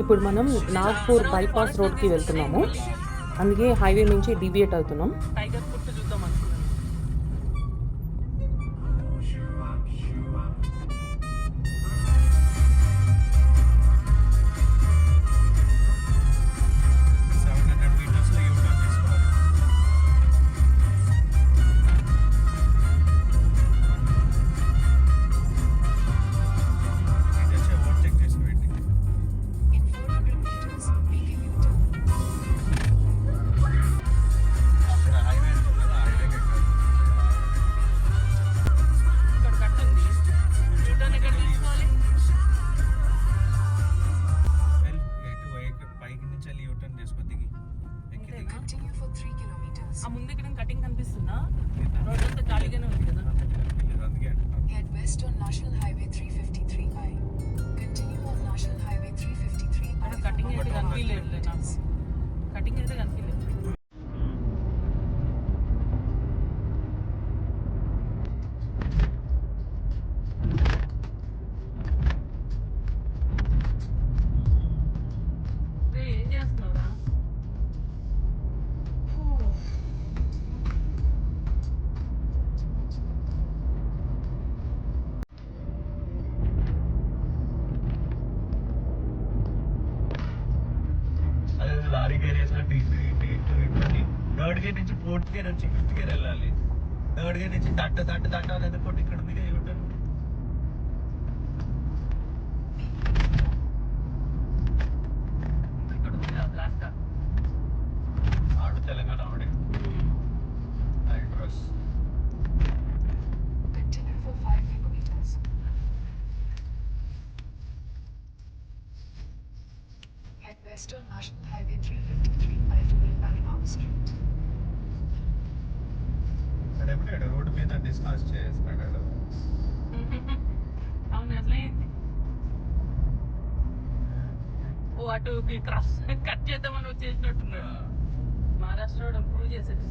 ఇప్పుడు మనం నాగ్పూర్ బైపాస్ రోడ్కి వెళ్తున్నాము. అందుకే హైవే నుంచి డీవియేట్ అవుతున్నాం. టైగర్ ఫుట్ చూద్దాం అనుకున్నాను. ఆ ముందు ఇక్కడ కటింగ్ కనిపిస్తుందా? రోడ్ అంతా ఖాళీగానే ఉంది కదా. Head west on National Highway 353I. Continue on National Highway 353I. అక్కడ కటింగ్ అయితే కనిపించలేదు నాకు. కటింగ్ అయితే కనిపించలేదు. ఏం చేస్తున్నావురా? అదే లారీ గేర్ వేసినట్టు థర్డ్ గేర్ నుంచి ఫోర్త్ గేర్ వచ్చి ఫిఫ్త్ గేర్ వెళ్ళాలి. థర్డ్ గేర్ నుంచి తట్ట అనేది కొట్టి ఇక్కడ ఉంది యూటర్న్. ఇక్కడ ఉంది బ్లాస్ట్ ఆడు తెలంగాణ ఆవిడే address. Continue for 5 kilometers. Head west on National Highway 353I to Park Street. ఎప్పుడు రోడ్డు మీద డిస్కస్ చేస్తున్నాడు. అవును అట్లయింది. ఓ అటు క్రాస్ కట్ చేద్దామని వచ్చేసినట్టున్నాడు. మహారాష్ట్ర ప్రూవ్ చేసేది.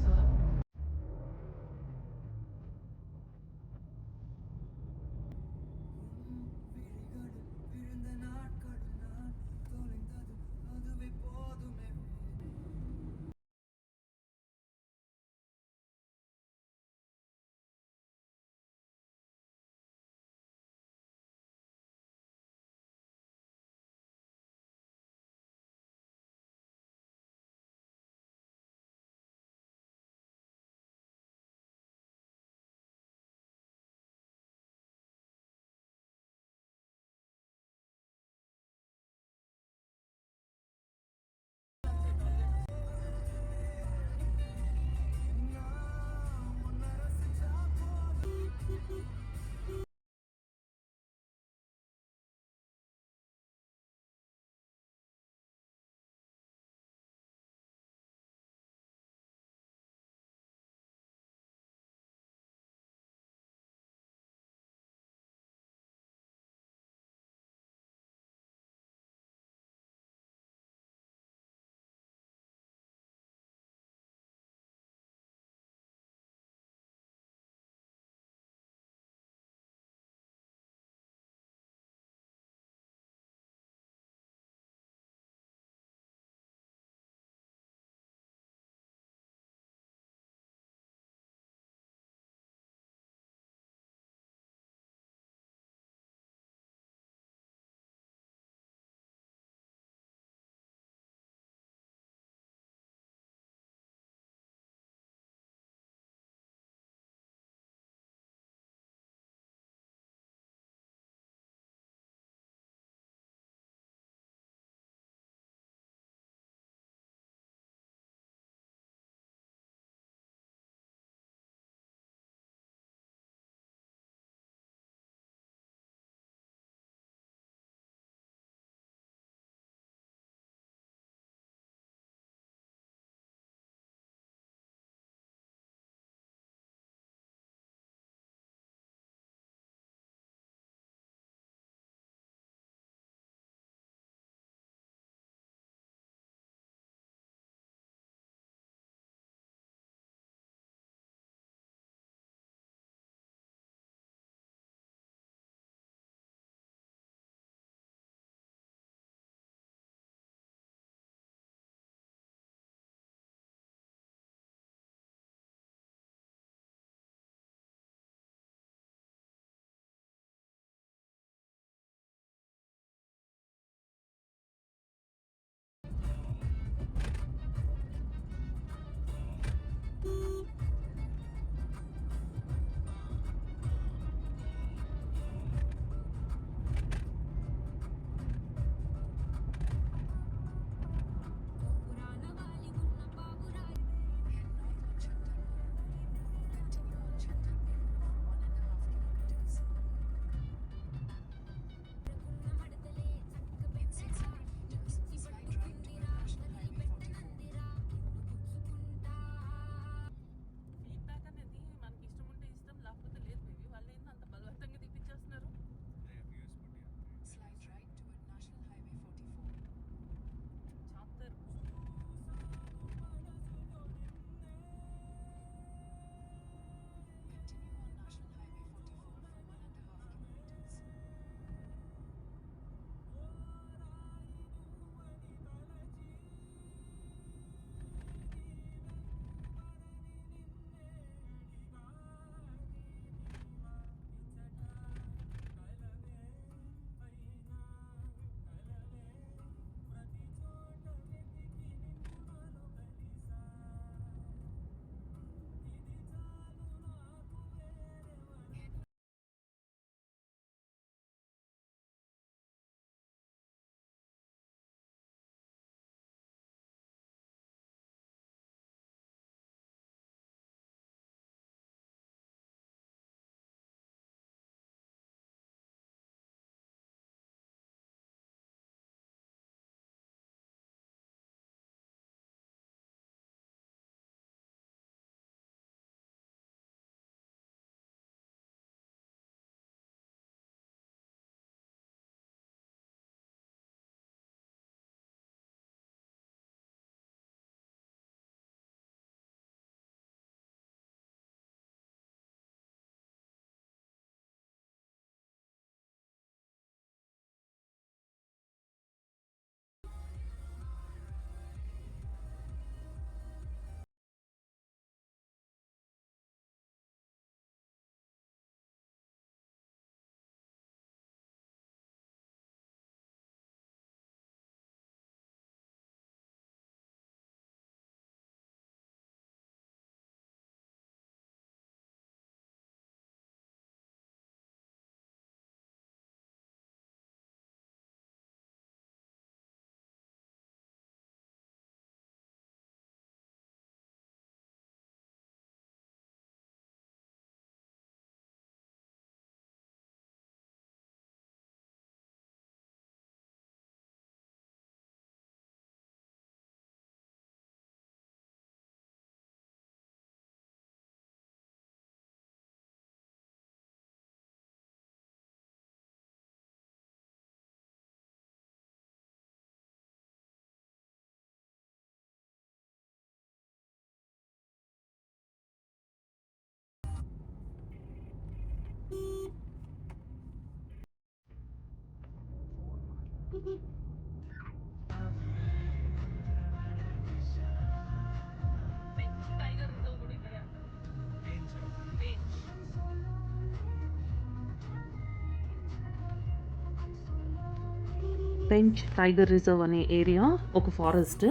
పెంచ్ టైగర్ రిజర్వ్ అనే ఏరియా ఒక ఫారెస్ట్.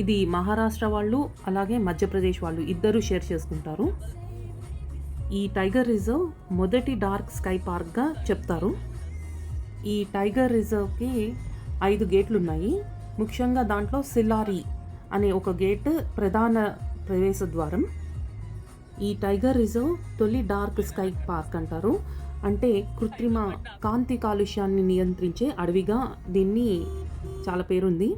ఇది మహారాష్ట్ర వాళ్ళు అలాగే మధ్యప్రదేశ్ వాళ్ళు ఇద్దరు షేర్ చేసుకుంటారు. ఈ టైగర్ రిజర్వ్ మొదటి డార్క్ స్కై పార్క్గా చెప్తారు. ఈ టైగర్ రిజర్వ్కి 5 గేట్లు ఉన్నాయి. ముఖ్యంగా దాంట్లో సిల్లారి అనే ఒక గేట్ ప్రధాన ప్రవేశ ద్వారం. ఈ టైగర్ రిజర్వ్ తొలి డార్క్ స్కై పార్క్ అంటారు. అంటే కృత్రిమ కాంతి కాలుష్యాన్ని నియంత్రించే అడవిగా దీన్ని చాలా పేరుంది.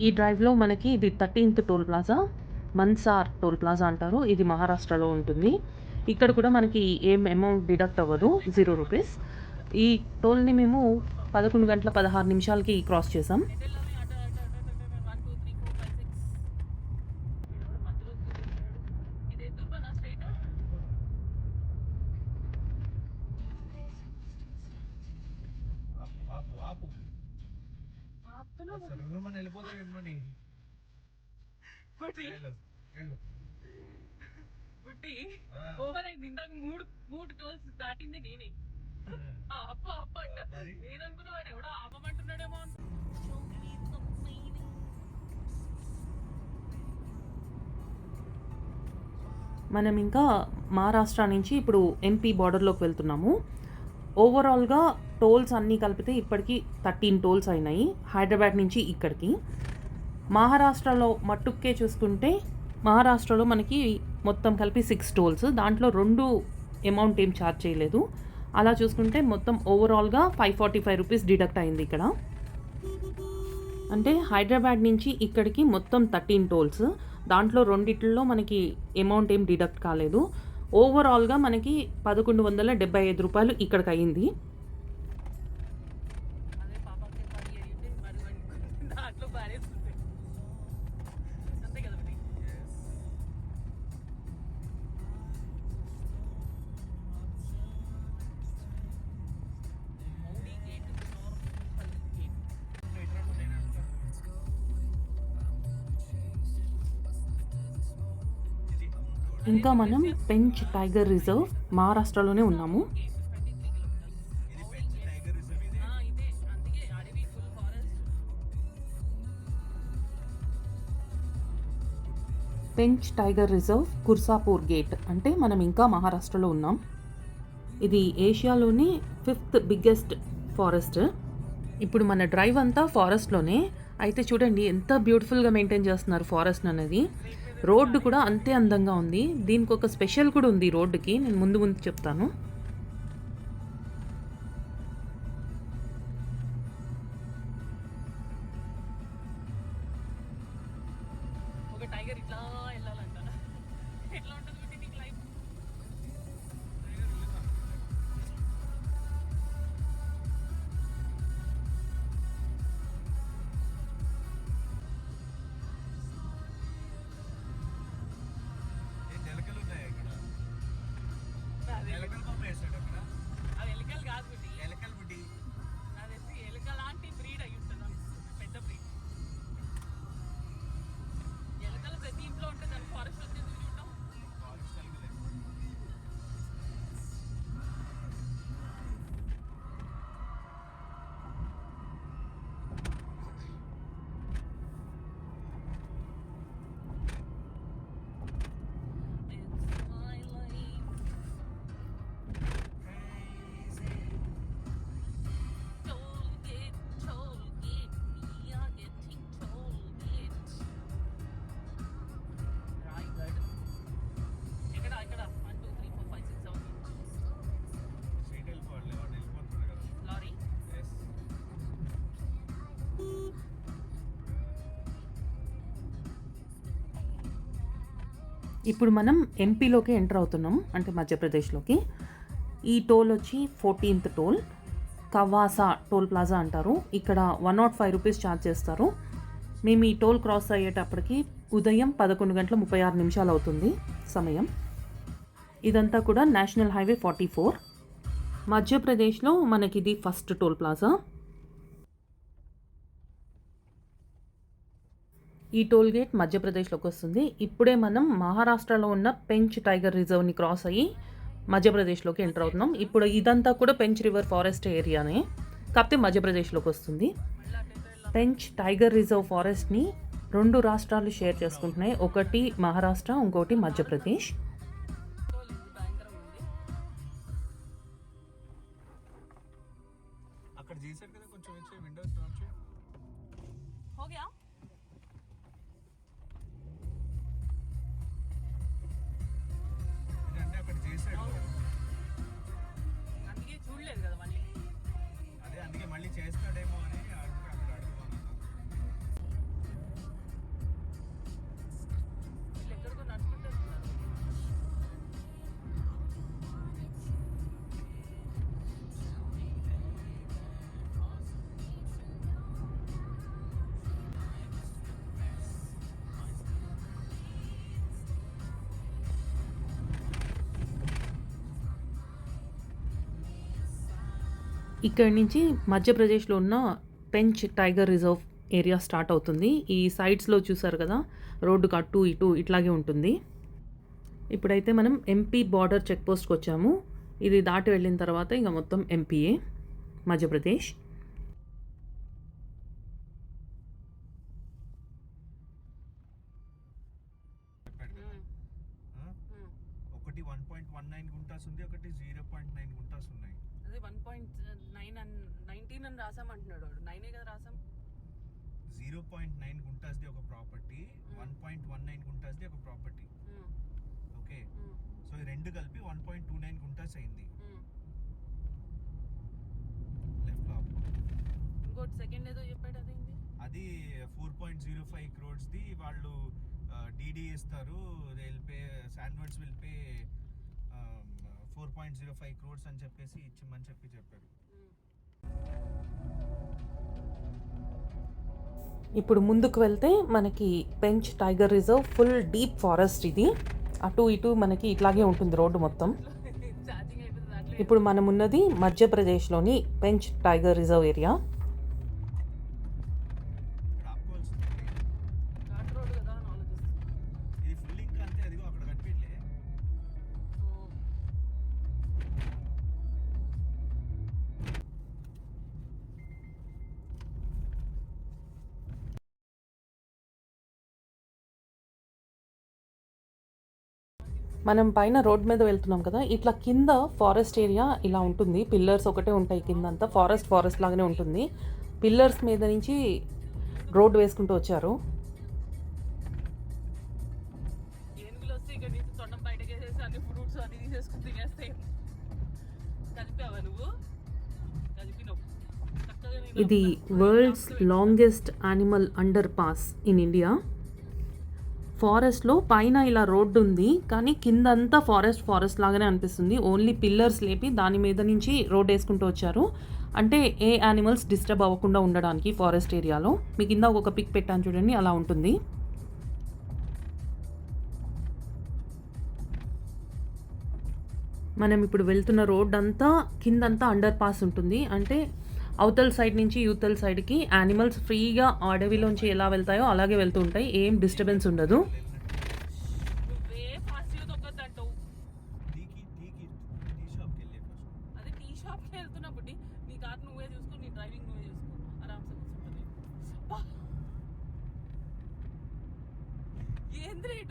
ఈ డ్రైవ్లో మనకి ఇది 13th toll plaza, Mansar toll plaza అంటారు. ఇది మహారాష్ట్రలో ఉంటుంది. ఇక్కడ కూడా మనకి ఏం అమౌంట్ డిడక్ట్ అవ్వదు, 0 రూపీస్. ఈ టోల్ని మేము 11 గంటల 16 నిమిషాలకి క్రాస్ చేసాం. మనం వెళ్ళిపోతాం ఏమని ఓవర్ అయింది. ఇందాక మూడు టోల్స్ దాటింది నేనే. అప్ప అంట నేననుకున్నా వాడు ఎవడో ఆపమంటున్నాడేమో. మనం ఇంకా మహారాష్ట్ర నుంచి ఇప్పుడు ఎంపీ బార్డర్లోకి వెళ్తున్నాము. ఓవరాల్గా టోల్స్ అన్నీ కలిపితే ఇప్పటికీ 13 టోల్స్ అయినాయి హైదరాబాద్ నుంచి ఇక్కడికి. మహారాష్ట్రలో మట్టుకే చూసుకుంటే మహారాష్ట్రలో మనకి మొత్తం కలిపి 6 టోల్స్, దాంట్లో 2 అమౌంట్ ఏం ఛార్జ్ చేయలేదు. అలా చూసుకుంటే మొత్తం ఓవరాల్గా 545 రూపీస్ డిడక్ట్ అయింది ఇక్కడ. అంటే హైదరాబాద్ నుంచి ఇక్కడికి మొత్తం 13 టోల్స్, దాంట్లో 2 మనకి అమౌంట్ ఏం డిడక్ట్ కాలేదు. ఓవరాల్గా మనకి 1175 రూపాయలు ఇక్కడికి అయింది. ఇంకా మనం పెంచ్ టైగర్ రిజర్వ్ మహారాష్ట్రలోనే ఉన్నాము. పెంచ్ టైగర్ రిజర్వ్ కుర్సాపూర్ గేట్, అంటే మనం ఇంకా మహారాష్ట్రలో ఉన్నాం. ఇది ఏషియాలోని 5th బిగ్గెస్ట్ ఫారెస్ట్. ఇప్పుడు మన డ్రైవ్ అంతా ఫారెస్ట్లోనే. అయితే చూడండి ఎంత బ్యూటిఫుల్గా మెయింటైన్ చేస్తున్నారు ఫారెస్ట్ అనేది. రోడ్డు కూడా అంతే అందంగా ఉంది. దీనికి ఒక స్పెషల్ కూడా ఉంది రోడ్డుకి, నేను ముందు చెప్తాను. ఒక టైగర్ ఇట్లా వెళ్ళాలంట. ఎట్లా ఉంటుంది నీకు లైఫ్? అది ఎలుకలు కాదు, ఎలుకలు బుడ్డి. అది ఎలుక లాంటి బ్రీడ్ అయి ఉంటుంది, పెద్ద బ్రీడ్. ఎలుకలు ప్రతి ఇంట్లో ఉంటాయి. ఇప్పుడు మనం ఎంపీలోకి ఎంటర్ అవుతున్నాం, అంటే మధ్యప్రదేశ్లోకి. ఈ టోల్ వచ్చి 14th టోల్, కవాసా టోల్ ప్లాజా అంటారు. ఇక్కడ 105 రూపీస్ ఛార్జ్ చేస్తారు. మేము ఈ టోల్ క్రాస్ అయ్యేటప్పటికి ఉదయం 11:36 అవుతుంది సమయం. ఇదంతా కూడా నేషనల్ హైవే 44, మధ్యప్రదేశ్లో మనకి ఇది ఫస్ట్ టోల్ ప్లాజా. ఈ టోల్ గేట్ మధ్యప్రదేశ్లోకి వస్తుంది. ఇప్పుడే మనం మహారాష్ట్రలో ఉన్న పెంచ్ టైగర్ రిజర్వ్ని క్రాస్ అయ్యి మధ్యప్రదేశ్లోకి ఎంటర్ అవుతున్నాం. ఇప్పుడు ఇదంతా కూడా పెంచ్ రివర్ ఫారెస్ట్ ఏరియానే, కాకపోతే మధ్యప్రదేశ్లోకి వస్తుంది. పెంచ్ టైగర్ రిజర్వ్ ఫారెస్ట్ని 2 రాష్ట్రాలు షేర్ చేసుకుంటున్నాయి. ఒకటి మహారాష్ట్ర, ఇంకోటి మధ్యప్రదేశ్. అక్కడ చేశారు కదా, కొంచెం వచ్చే విండోస్ వచ్చి అంటే అక్కడ చేశాడు, అందుకే చూడలేదు కదా మళ్ళీ. అదే అందుకే మళ్ళీ చేస్తాడేమో అని అక్కడ అడుగుతున్నాను. ఎక్కడికో నడుచుకుంటారు. ఇక్కడి నుంచి మధ్యప్రదేశ్లో ఉన్న పెంచ్ టైగర్ రిజర్వ్ ఏరియా స్టార్ట్ అవుతుంది. ఈ సైడ్స్లో చూసారు కదా, రోడ్డుకు అటు ఇటు ఇట్లాగే ఉంటుంది. ఇప్పుడైతే మనం ఎంపీ బార్డర్ చెక్ పోస్ట్కి వచ్చాము. ఇది దాటి వెళ్ళిన తర్వాత ఇక మొత్తం ఎంపీఏ మధ్యప్రదేశ్. చెప్పాడు కదా. ఒకటి 1.19 గుంటాస్ ఉంది, ఒకటి 0.9 గుంటాస్ ఉన్నాయి. అదే 1.19 అని రాసామంటున్నాడు వాడు. 9 కదా రాసాం. 0.9 గుంటాస్ది ఒక ప్రాపర్టీ, 1.19 గుంటాస్ది ఒక ప్రాపర్టీ. ఓకే, సో ఈ రెండు కలిపి 1.29 గుంటాస్ అయింది. లెఫ్ట్ లో ఇంకోటి సెకండ్ ఏదో చెప్పాడు, అదేంటి? అది 4.05 క్రోడ్స్ది వాళ్ళు డీడీ ఇస్తారు. శాండ్వర్డ్స్ విల్ పే 4.05 క్రోడ్స్ అని చెప్పేసి ఇచ్చిమని చెప్పారు. ఇప్పుడు ముందుకు వెళ్తే మనకి Pench tiger reserve full deep forest. ఇది అటు ఇటు మనకి ఇట్లాగే ఉంటుంది రోడ్డు మొత్తం. ఇప్పుడు మనం ఉన్నది మధ్యప్రదేశ్లోని పెంచ్ టైగర్ రిజర్వ్ ఏరియా. ఇక్కడ ఆపుకోవాల్సింది ఇది ఫుల్ ఇంకా అంతే. అదిగో అక్కడ కనిపించలే. మనం పైన రోడ్ మీద వెళ్తున్నాం కదా, ఇట్లా కింద ఫారెస్ట్ ఏరియా ఇలా ఉంటుంది. పిల్లర్స్ ఒకటే ఉంటాయి కింద అంతా. ఫారెస్ట్ లాగానే ఉంటుంది. పిల్లర్స్ మీద నుంచి రోడ్ వేసుకుంటూ వచ్చారు. ఏనుగులు వస్తే ఇక్కడ నుంచి తొండం బయటకు వేసేసి అన్ని ఫ్రూట్స్ అన్ని తీసేసుకుని తినేస్తాయి. కలిపావా నువ్వు? కలిపినావు. ఇది world's longest animal under pass in India. ఫారెస్ట్లో పైన ఇలా రోడ్డు ఉంది, కానీ కిందంతా ఫారెస్ట్ లాగానే అనిపిస్తుంది. ఓన్లీ పిల్లర్స్ లేపి దాని మీద నుంచి రోడ్ వేసుకుంటూ వచ్చారు. అంటే ఏ యానిమల్స్ డిస్టర్బ్ అవ్వకుండా ఉండడానికి ఫారెస్ట్ ఏరియాలో. మీ కింద ఒక పిక్ పెట్టాను చూడండి, అలా ఉంటుంది. మనం ఇప్పుడు వెళ్తున్న రోడ్ అంతా కిందంతా అండర్ పాస్ ఉంటుంది. అంటే అవతల సైడ్ నుంచి యూతల్ సైడ్కి యానిమల్స్ ఫ్రీగా అడవిలోంచి ఎలా వెళ్తాయో అలాగే వెళ్తూ ఉంటాయి. ఏం డిస్టర్బెన్స్ ఉండదు.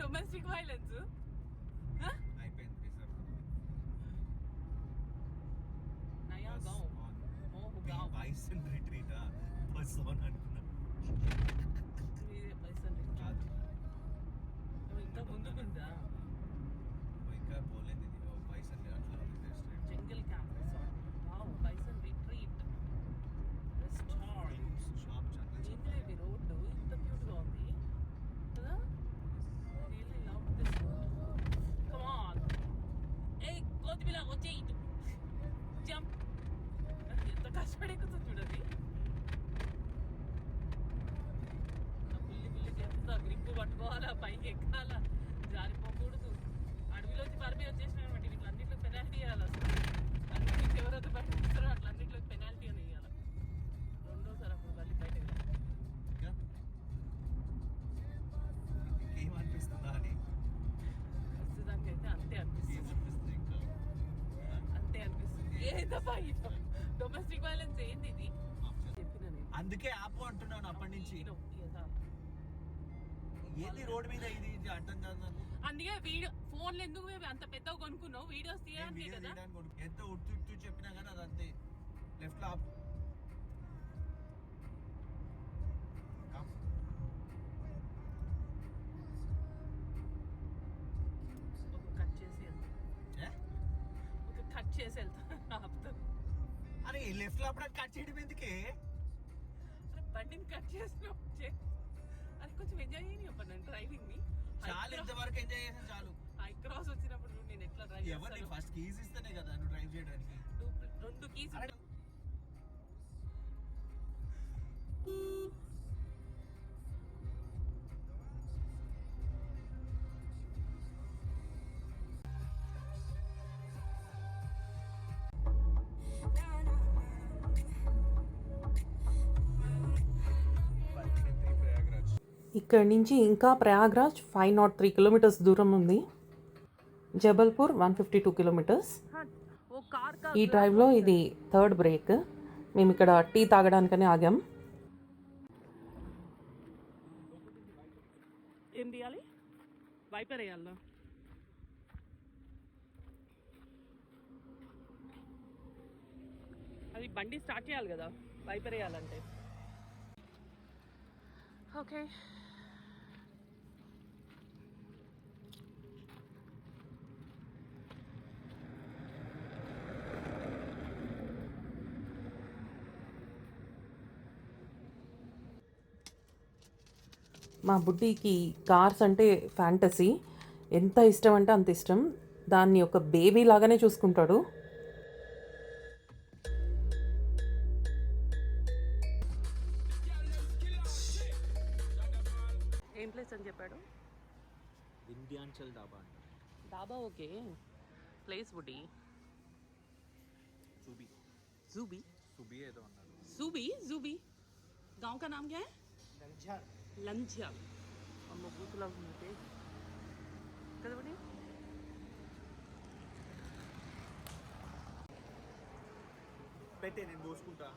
డొమెస్టిక్ వైలెన్స్ అయిపోయింది sir. Naya Gaon Gaon bison retreat బస్ ఆన్ అనుకున్నా. కాదు, ఇంకా ముందుకుందా ఇంకా పోలేదు. ఇది బైసన్ అట్లా jungle camp resort. Wow, bison retreat restaurant. Shop jungle ఏంటి ఇది రోడ్డు ఇంత క్యూట్గా ఉంది కదా. Really love this road. ఏందబ్బా ఇది డొమెస్టిక్ వైలెన్స్ ఏంది ఇది చెప్పిన నేను అందుకే ఆపు అంటున్నాను అప్పటి నుంచి. ఏంది రోడ్ మీద ఇది అర్థం కాదు నాకు. అందుకే వీడియో ఫోన్లు ఎందుకు మేము అంత పెద్దగా కొనుక్కున్నావు వీడియోస్ తీయడానికి కదా. ఎంత ఉత్తు చెప్పినా కానీ అది అంతే. లెఫ్ట్ లో ఆపు. కట్ చేసి వెళ్తా కట్ చేసి వెళ్తా ఆపుతాను. అరే లెఫ్ట్ లో అప్పుడు కట్ చేయడం ఎందుకే? బండిని కట్ చేసిన అది కొంచెం ఎంజాయ్ చేయని చెప్పండి డ్రైవింగ్ ని. చాలు ఇంతవరకు ఎంజాయ్ చేసాను చాలు. హై క్రాస్ వచ్చినప్పుడు నేను ఎట్లా డ్రైవ్ ఎవరిని ఫస్ట్ కీస్ ఇస్తేనే కదా నువ్వు డ్రైవ్ చేయడానికి. 2 కీస్ ఇక్కడ నుంచి ఇంకా ప్రయాగ్రాజ్ 503 కిలోమీటర్స్ దూరం ఉంది. జబల్పూర్ 152 కిలోమీటర్స్. ఈ డ్రైవ్లో ఇది 3rd బ్రేక్. మేము ఇక్కడ టీ తాగడానికనే ఆగాం. ఏం తీయాలి? వైపర్ వేయాలా? అది బండి స్టార్ట్ చేయాలి కదా వైపర్ వేయాలంటే. ఓకే మా బుడ్డికి కార్స్ అంటే ఫ్యాంటసీ. ఎంత ఇష్టం అంటే అంత ఇష్టం. దాన్ని ఒక బేబీ లాగానే చూసుకుంటాడు. ఏం ప్లేస్ అని చెప్పాడు? వింధ్యాంచల్ డాబా అంట. డాబా ఓకే. ప్లేస్ బుడ్డి సుబి జూబీ సుబి ఏదో అన్నాడు. జూबी जूबी गांव का नाम क्या है? लंझियाल. हम लोग भूतला घूमते కదా బడి. పెట్టే నేను దోసుకుంటా.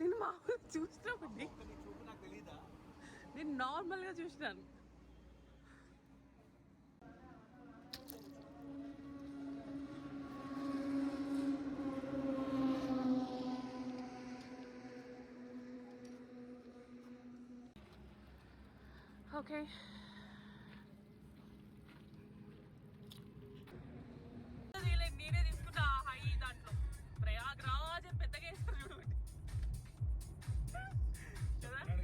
నేను మామూలుగా చూసినా బడి. చూపు నాకు తెలీదా? నేను నార్మల్గా చూసినాను. ఓకే నేనే తీసుకుంటా హై దాంట్లో ప్రయాగ్రాజ్ పెద్దగా వేస్తారు చూడండి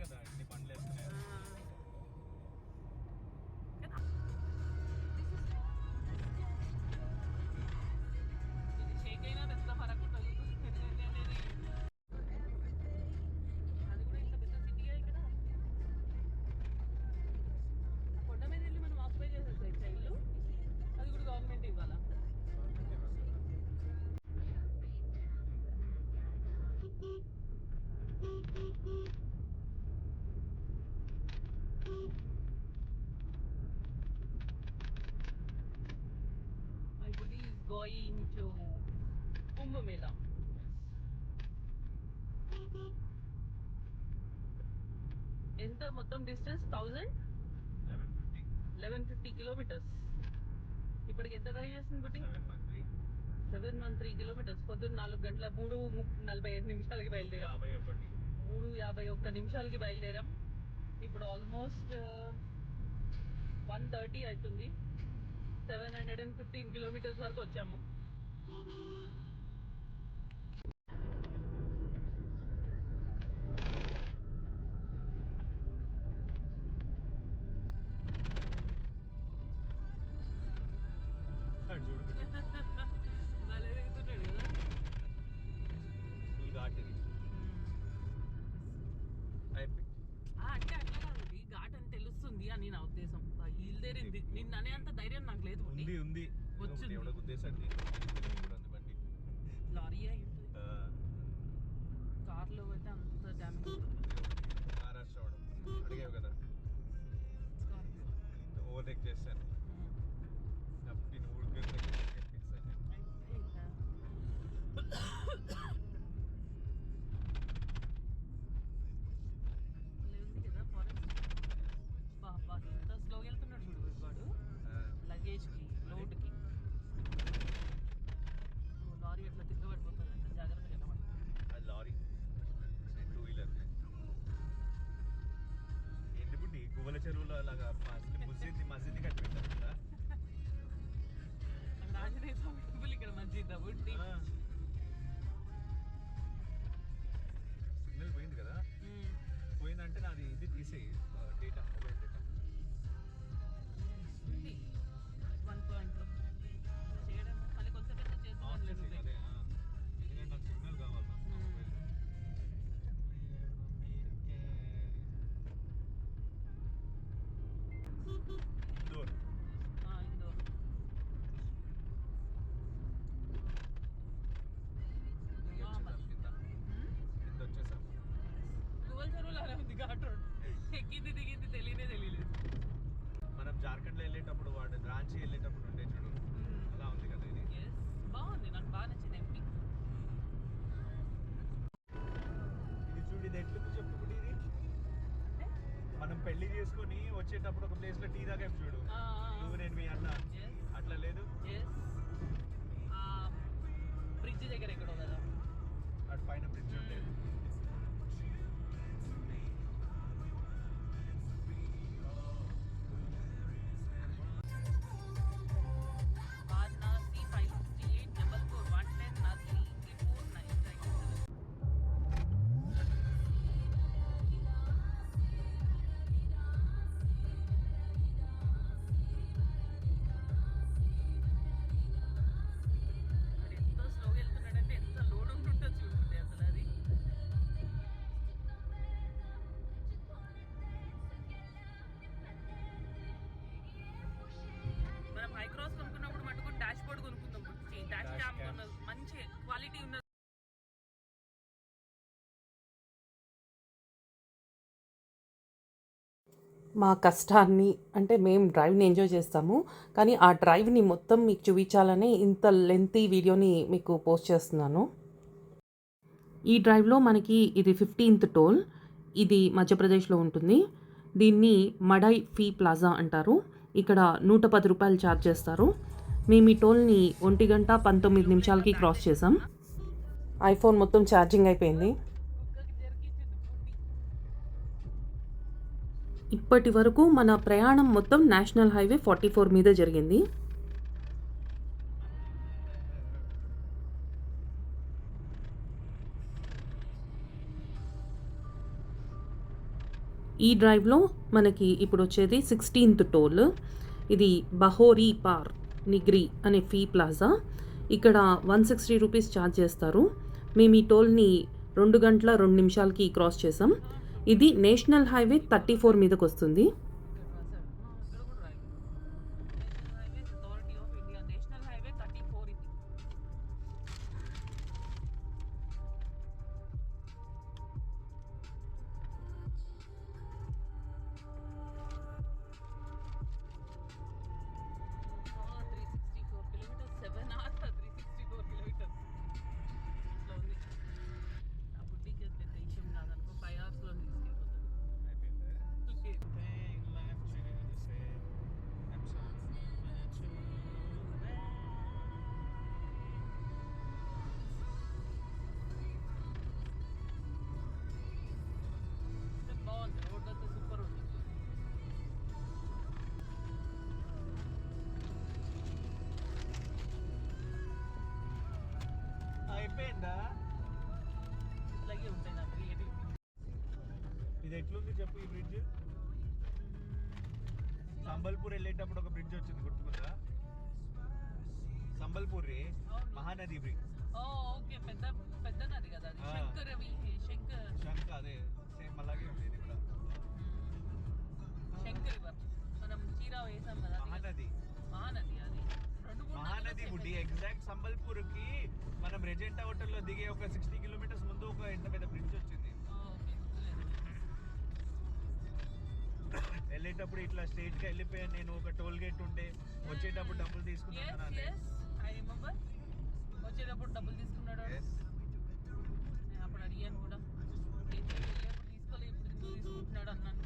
కదా ఇన్ని పనులు వేస్తున్నాయి. ఇది షేక్ అయినా పెద్ద ఫరక్ ఉంటుంది. అది కూడా ఇంత పెద్ద సిటీగా ఇక్కడ. కొండ మీద వెళ్ళి మనం ఆక్యుపై చేసేది ఇల్లు. అది కూడా గవర్నమెంట్ ఇవ్వాలా? My buddy is going to Kumbh Mela. ఎంత మొత్తం డిస్టెన్స్? 1150 కిలోమీటర్స్. ఇప్పటికి ఎంత డ్రైవ్ చేస్తుంది బుట్టి? 713 కిలోమీటర్స్. పొద్దున్న 4 గంటల 3:45 నిమిషాలకి బయలుదేరాం. 3:51 నిమిషాలకి బయలుదేరాం. ఇప్పుడు ఆల్మోస్ట్ 1:30 అవుతుంది. 715 కిలోమీటర్స్ వరకు వచ్చాము. భలే దిగుతున్నాడు కదా. ఈ ఘాట్ ఇది. అంటే అట్లా కాదు, ఈ ఘాట్ అని తెలుస్తుంది అని నా ఉద్దేశం. ఈల్దేరింది నిన్న అనే అంత ధైర్యం నాకు లేదు. ఉంది ఉంది వచ్చింది. ఎవడో గుద్దేశాడు. బండి లారీ కార్లో అయితే అంత డ్యామేజ్. మహారాష్ట్ర వాడు అడిగావు కదా ఓవర్టేక్ చేశాను. అప్పుడు నేను ఊడిపోయి చెరువులో అలాగా మసీద్ కట్టి పెట్టారు కదా. ఆంజనేయ స్వామి టెంపుల్ ఇక్కడ మంచిదా బుట్టి. సిగ్నల్ పోయింది కదా, పోయిందంటే నాది ఇది తీసేయి డేటా, మొబైల్ డేటా. ఉంది 1 పాయింట్లో చేయడం మళ్ళీ కొంచెం ఆన్ చేసి అదే ఎందుకంటే నాకు సిగ్నల్ కావాలి నా మొబైల్. Indoor indoor. కింద వచ్చేసాం. గూగుల్ చెరువులో అలా ఉంది ఘాట్ రోడ్. ఎక్కింది దిగింది తెలియలేదు. మనం జార్ఖండ్లో వెళ్ళేటప్పుడు వాడు రాంచీ వెళ్ళేటప్పుడు ఉండే చూడు, అలా ఉంది కదా ఇది. Yes, బాగుంది, నాకు బాగా నచ్చింది ఎంపీ. ఇది చూడు, ఇది ఎట్లుంది చెప్పు ఇప్పుడు. ఇది మనం పెళ్లి చేసుకొని వచ్చేటప్పుడు ఒక ప్లేస్ లో టీ తాగాం చూడు, నువ్వు నేను మీ అన్న, అట్లా లేదు. బ్రిడ్జ్ దగ్గర ఎక్కడో కదా, అటు పైన బ్రిడ్జ్ ఉండేది. వారణాసి 568 జబల్పూర్ 110 నాసి 349. ఎంతో స్లోగా వెళ్తున్నాడంటే ఎంత లోడ్ ఉంటుందో చూడండి అసలు అది. మనం హై క్రాస్ కొనుక్కున్నప్పుడు మటుకు డాష్ బోర్డ్ కొనుక్కుందాం. డాష్ క్యామ్ మంచి క్వాలిటీ ఉన్నది. మా కష్టాన్ని అంటే మేము డ్రైవ్ని ఎంజాయ్ చేస్తాము, కానీ ఆ డ్రైవ్ని మొత్తం మీకు చూపించాలని ఇంత లెంతీ వీడియోని మీకు పోస్ట్ చేస్తున్నాను. ఈ డ్రైవ్లో మనకి ఇది 15th టోల్. ఇది మధ్యప్రదేశ్లో ఉంటుంది. దీన్ని మడై ఫీ ప్లాజా అంటారు. ఇక్కడ 110 రూపాయలు ఛార్జ్ చేస్తారు. మేము ఈ టోల్ని 1:19 క్రాస్ చేసాం. ఐఫోన్ మొత్తం ఛార్జింగ్ అయిపోయింది. ఇప్పటి వరకు మన ప్రయాణం మొత్తం నేషనల్ హైవే 44 మీద జరిగింది. ఈ డ్రైవ్లో మనకి ఇప్పుడు వచ్చేది 16th టోల్. ఇది బహోరీ పార్ నిగ్రీ అనే ఫీ ప్లాజా. ఇక్కడ 160 రూపీస్ ఛార్జ్ చేస్తారు. మేము ఈ టోల్ని 2:02 క్రాస్ చేసాం. ఇది నేషనల్ హైవే 34 మీదకి వస్తుంది. నేషనల్ హైవే 34 ఇది. బాగుంది, రోడ్ అయితే సూపర్ ఉంది. అయిపోయిందా? ఇట్లాగే ఉంటాయి నా క్రియేటివిటీ. ఇది ఎట్లుంది చెప్పు ఈ బ్రిడ్జ్. సంబల్పూర్ వెళ్ళేటప్పుడు ఒక బ్రిడ్జ్ వచ్చింది, గుర్తుకుందా? సంబల్పూర్ మహానది బ్రిడ్జ్. ఓకే, పెద్ద నది కదా అది. శంకర్ అదే సేమ్ అలాగే ఉంది ఇది కూడా. శంకర్ రివర్ మనం చీరా వేసాం కదా, మహానది మహానది అది. మహానది బుడ్డి. ఎగ్జాక్ట్ సంబల్పూర్ కి మనం రెజెంటా హోటల్లో దిగే ఒక 60 కిలోమీటర్స్ ముందు ఒక ఎంత పెద్ద బ్రిడ్జ్ వచ్చింది. వెళ్ళేటప్పుడు ఇట్లా స్ట్రైట్ గా వెళ్ళిపోయాను నేను. ఒక టోల్ గేట్ ఉండే, వచ్చేటప్పుడు డబ్బులు తీసుకున్నాను. వచ్చేటప్పుడు డబ్బులు తీసుకున్నాడు. నేను అప్పుడు అడిగాను కూడా, వెళ్ళేప్పుడు తీసుకోలేదు, ఇప్పుడు తీసుకుంటున్నాడు అన్నాను.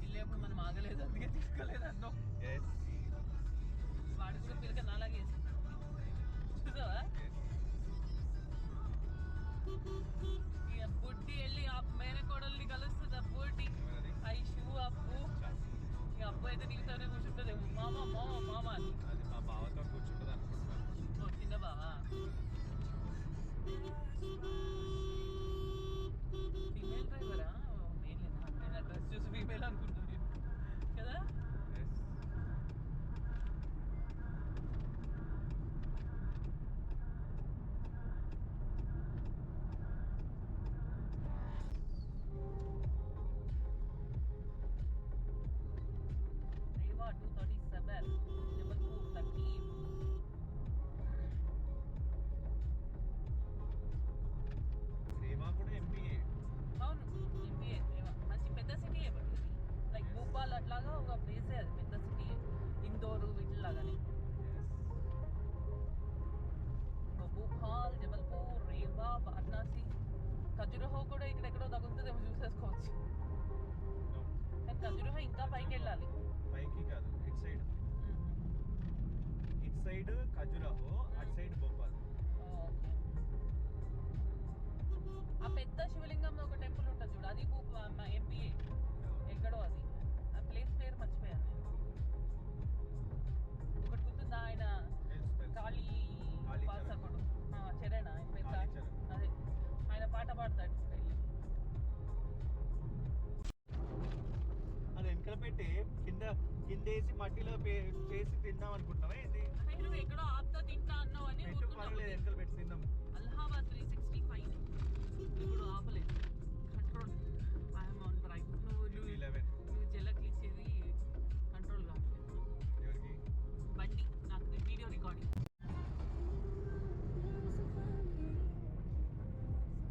వెళ్ళేప్పుడు మనం ఆగలేదు, అందుకే తీసుకోలేదు అన్నాం. వాడు కూడా పిల్లక నాలాగే చూసావా? ఇక బుడ్డి వెళ్ళి ఆ మేనకోడల్ని కలుస్తుంది. ఆ బుడ్డి ఐ షూ అప్పు సైడ్ ఖజురాహో, అటు సైడ్ భోపాల్. ఓకే. ఆ పెద్ద శివలింగం ఒక టెంపుల్ ఉంటుంది చూడు, అది ఎంపీఏ ఎక్కడో అది. ఆ ప్లేస్ పేరు మర్చిపోయాను నేను. ఒకటి గుర్తుందా, ఆయన తెలుసు. కాళీ కాళీ వాసకుడు చరణ్, ఆయన పెద్ద కాళీ చరణ్. అదే ఆయన పాట పాడతాడు స్టైల్. అది వెనకాల పెట్టి కిందేసి మట్టిలో చేసి తిందాం అనుకుంటున్నావా ఏంటి? నువ్వు ఎక్కడో ఆప్తా తింటా అన్నావు అని పెట్టు, పర్వాలేదు, వెనకాల పెట్టి తిందాం. అలహాబాద్ 365 ఇప్పుడు ఆపలేదు. Control, I'm on drive. నువ్వు 11. నువ్వు జలకి ఇచ్చేది కంట్రోల్ కావట్లేదు. ఎవరికి? బండి నాకు వీడియో రికార్డింగ్.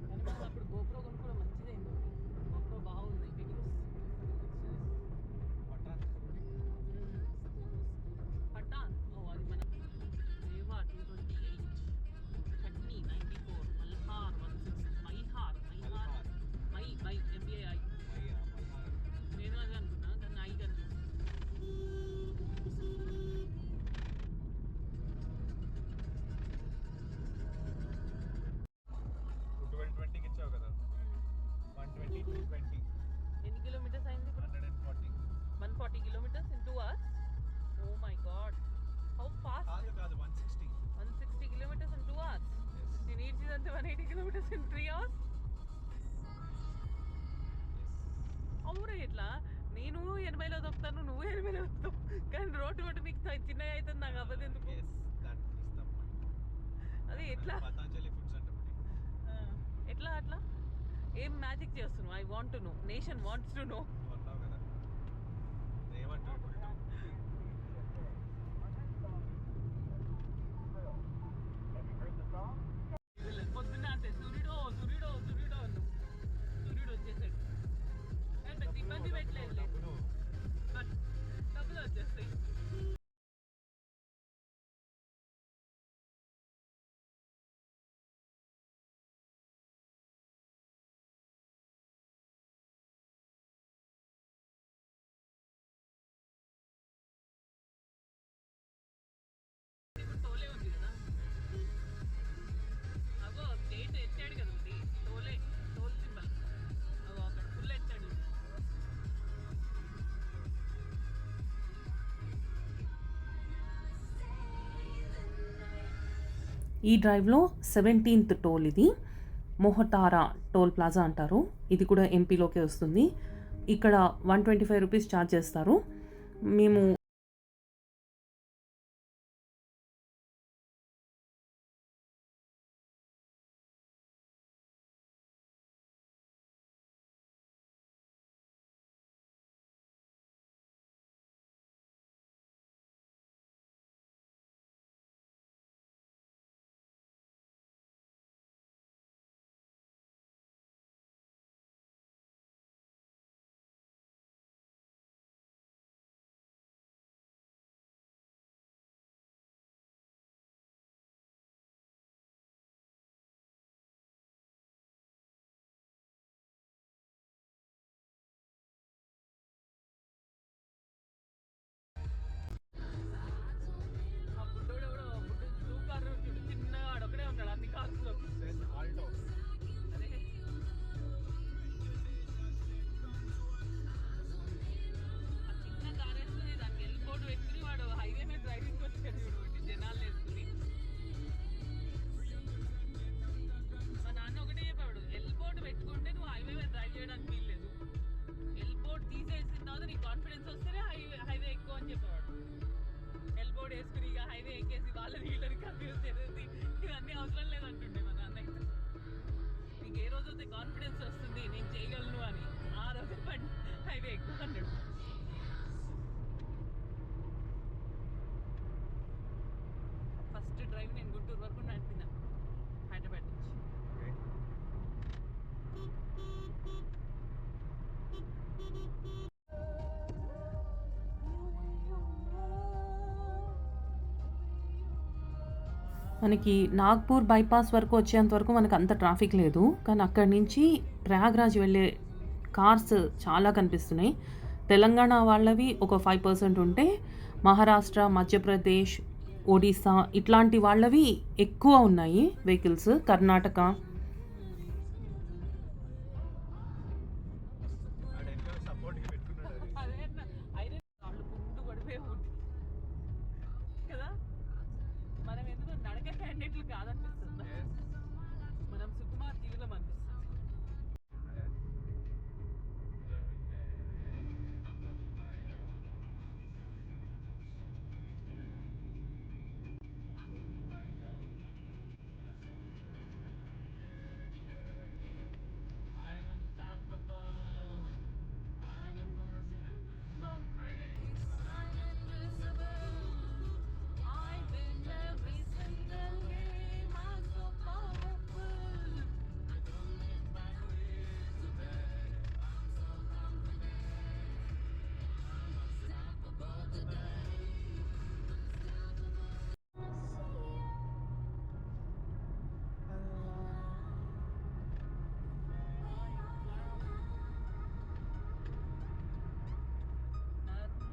కానీ మనం అప్పుడు గోప్రో కొనుక్కోవడం మంచిదైంది. గోప్రో బాగుంది వీడియోస్. పట్టాన్ ఒకటి. పట్టాన్, ఓ అది మన రేవా 228, చట్నీ 94, మల్హార్ 16, మైహార్ ఎంబీఐ. నేను అదే అనుకున్నా, దాన్ని ఐ కనిపిస్తుంది. 1220కి ఇచ్చావు కదా. 120, 220, ఎన్ని కిలోమీటర్స్ అయింది ఇప్పుడు? 140. 140 kilometers in 2 hours. Oh my god, how fast. కాదు 160. 160 kilometers in 2 hours. నేను ఈడ్చిదంటే 180 kilometers in 3 hours. అవురా, ఎట్లా నేను 80లో దొక్కుతాను, నువ్వు 80లో దొక్కుతావు, కానీ రోడ్డు నీకు చిన్నగా అవుతుంది. నాకు అవ్వదు ఎందుకు? అదే ఎట్లా పతాంజలి ఫుడ్స్ అంటే ఎట్లా అట్లా ఏం మ్యాజిక్ చేస్తున్నావు? I want to know, nation wants to know. అన్నావు కదా. ఏమంటావు ఇప్పుడు? పొద్దున్న అంతే సూర్యుడు అన్ను. సూర్యుడు వచ్చేసాడు. అండ్ పెద్ద ఇబ్బంది పెట్టలేదు, డబ్బులు వచ్చేస్తాయి. ఇప్పుడు టోలే ఉంది కదా, అగో గేట్ ఎత్తాడు కదా ఒకటి, టోల్ సింబల్ అగో అక్కడ ఫుల్ ఎత్తాడు. ఈ డ్రైవ్లో 17th టోల్ ఇది. మొహతారా టోల్ ప్లాజా అంటారు. ఇది కూడా ఎంపీలోకే వస్తుంది. ఇక్కడ 125 రూపీస్ ఛార్జ్ చేస్తారు. మేము ఆ బుడ్డోడు కూడా బ్లూ కార్ చూడు, చిన్నగా ఒకడే ఉన్నాడు అన్ని కార్స్లో. ఆల్టో. అదే ఆ చిన్న కార్ వేసుకుని దానికి ఎల్బోర్డ్ పెట్టుకుని వాడు హైవే మీద డ్రైవింగ్ వచ్చాడు చూడు, జనాలు వేసుకుని. మా నాన్న ఒకటే చెప్పాడు, ఎల్బోర్డ్ పెట్టుకుంటే నువ్వు హైవే మీద డ్రైవ్ చేయడానికి వీల్లేదు, ఎల్బోర్డ్ తీసేసిన తర్వాత నీ కాన్ఫిడెన్స్ వస్తేనే హైవే ఎక్కువ అని చెప్పేవాడు. ఎల్బోర్డ్ వేసుకుని ఇక హైవే ఎక్కేసి వాళ్ళని వీళ్ళని కన్ఫ్యూజ్ చేసేసి ఇవన్నీ అవసరం లేదంటుండే మా నాన్న అయితే. నీకు ఏ రోజు అయితే కాన్ఫిడెన్స్ వస్తుంది నేను చేయగలను అని, ఆ రోజు హైవే ఎక్కువ అన్నాడు. ఫస్ట్ డ్రైవ్ నేను గుంటూరు వరకు నడిపిన హైదరాబాద్ నుంచి. మనకి నాగ్పూర్ బైపాస్ వరకు వచ్చేంత వరకు మనకు అంత ట్రాఫిక్ లేదు. కానీ అక్కడి నుంచి ప్రయాగ్రాజ్ వెళ్ళే కార్స్ చాలా కనిపిస్తున్నాయి. తెలంగాణ వాళ్ళవి ఒక 5% ఉంటే మహారాష్ట్ర, మధ్యప్రదేశ్, ఒడిస్సా ఇట్లాంటి వాళ్ళవి ఎక్కువ ఉన్నాయి వెహికల్స్. కర్ణాటక. సపోర్ట్ పెట్టుకున్నాడు అది. వాళ్ళు ముందు పడిపోయి ఉంది కదా. మనం ఎందుకు నడక క్యాండిడేట్లు కాదనిపిస్తుంది, మనం సుకుమార్ జీవితం అనిపిస్తుంది.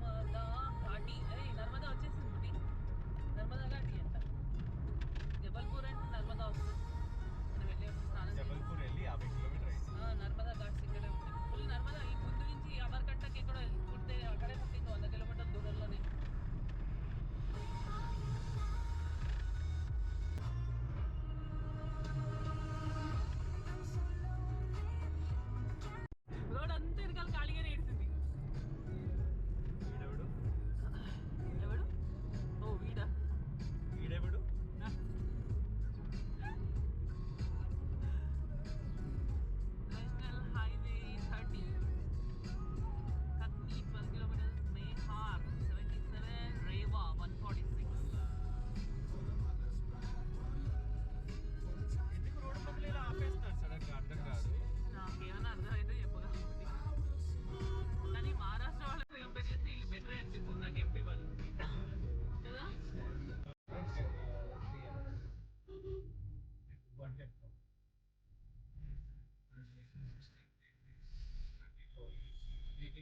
నర్మదా ఘాటి, నర్మదా వచ్చేసింది. నర్మదా ఘాటి అంట. జబల్పూర్ అంటే నర్మదా వస్తుంది. మనం వెళ్ళే స్నానం జబల్పూర్ వెళ్ళి 50 కిలోమీటర్ అయింది. నర్మదా ఘాట్స్ ఇక్కడే ఉంటుంది. ఫుల్ నర్మదా ఈ ముందు నుంచి అమర్కంటకి కూడా పుడితే అక్కడే పుట్టింది, 100 కిలోమీటర్ల దూరంలోనే. రోడ్ అంతా వెనకాల ఖాళీగానే ఇస్తుంది. వీడెవడు ఎవడు? ఓ వీడా. వీడెవడు నేషనల్ హైవే 30 కత్ని 12 కిలోమీటర్స్, మేహార్ 77, రేవా 146. ఎందుకు రోడ్డు పక్కన ఇలా ఆపేస్తున్నారు సడన్ గా, అర్థం కాదు. నాకేమైనా అర్థమైతే చెప్పగలను, కానీ మహారాష్ట్ర వాళ్ళకి కంపేర్ చేస్తే వీళ్ళు బెటర్ అనిపిస్తుంది నాకు, ఎంపీ వాళ్ళు కదా.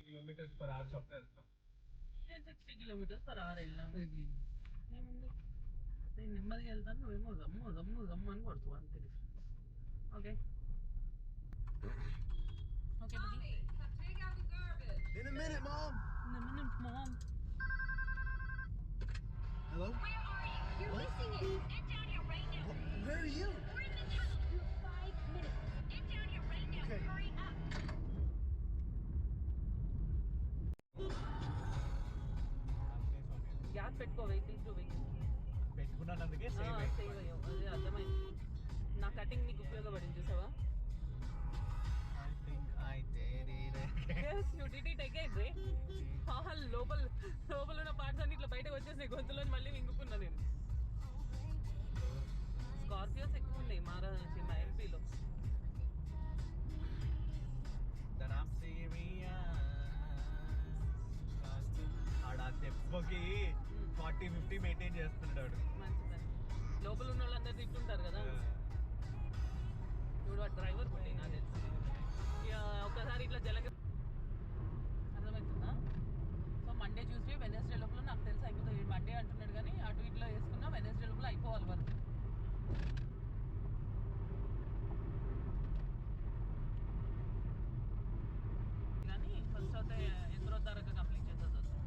కిలోమీటర్స్ పర్ అవర్ చెప్తారు. 60 కిలోమీటర్స్ పర్ అవర్ వెళ్ళినాం. ఏముంది, నేను నెమ్మదిగా వెళ్తాను, నువ్వేమో గమ్ము గమ్ము గమ్ము అని కొడుతావు అంతే. Okay okay buddy. In a minute, Mom. Mom. Hello? Where are you? You're missing it. Get down here right now. Where are you? We're in the tunnel. You're 5 minutes. Get down here right now. Okay. Hurry up. Gas పెట్టుకో, vehicles to vehicles. పెట్టుకున్నాను అందుకే save అయ్యావు, అదే అర్థమైంది. నా cutting నీకు ఉపయోగపడింది చూసావా. I think I did it. Yes, you did it again, రే. లోపల ఉన్న పార్ట్స్ అన్ని ఇట్లా బయటకు వచ్చేసి గొంతులో మళ్ళీ వింగుకున్నా నేను. స్కార్పియోస్ ఎక్కువ ఉన్నాయి మా ఎంపీలో. The naam serious. ఆడ దెబ్బకి 40-50 మెయింటైన్ చేస్తున్నాడు మంచిదని లోపల ఉన్న వాళ్ళందరూ తిట్టుంటారు కదా. ఇప్పుడు వాడు డ్రైవర్ పుట్టి నాకు తెలిసి ఇక ఒక్కసారి ఇట్లా అర్థమవుతుందా. సో మండే ట్యూస్డే వెనస్డే లోపల నాకు తెలిసి అయిపోతుంది. మండే అంటున్నాడు కానీ అటు ఇట్లా వేసుకున్నా వెనస్డే లోపల అయిపోవాలి వర్క్. కానీ ఫస్ట్ అయితే ఎంతో ధరకు కంప్లీట్ చేసేది వస్తుంది.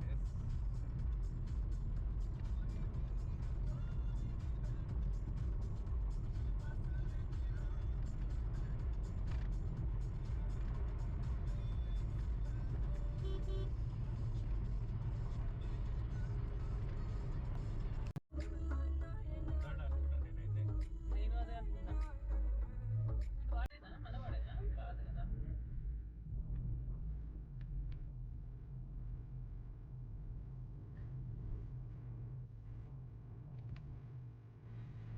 నేను అదే అనుకున్నా. వాడేనా మన వాడేనా కాదు కదా.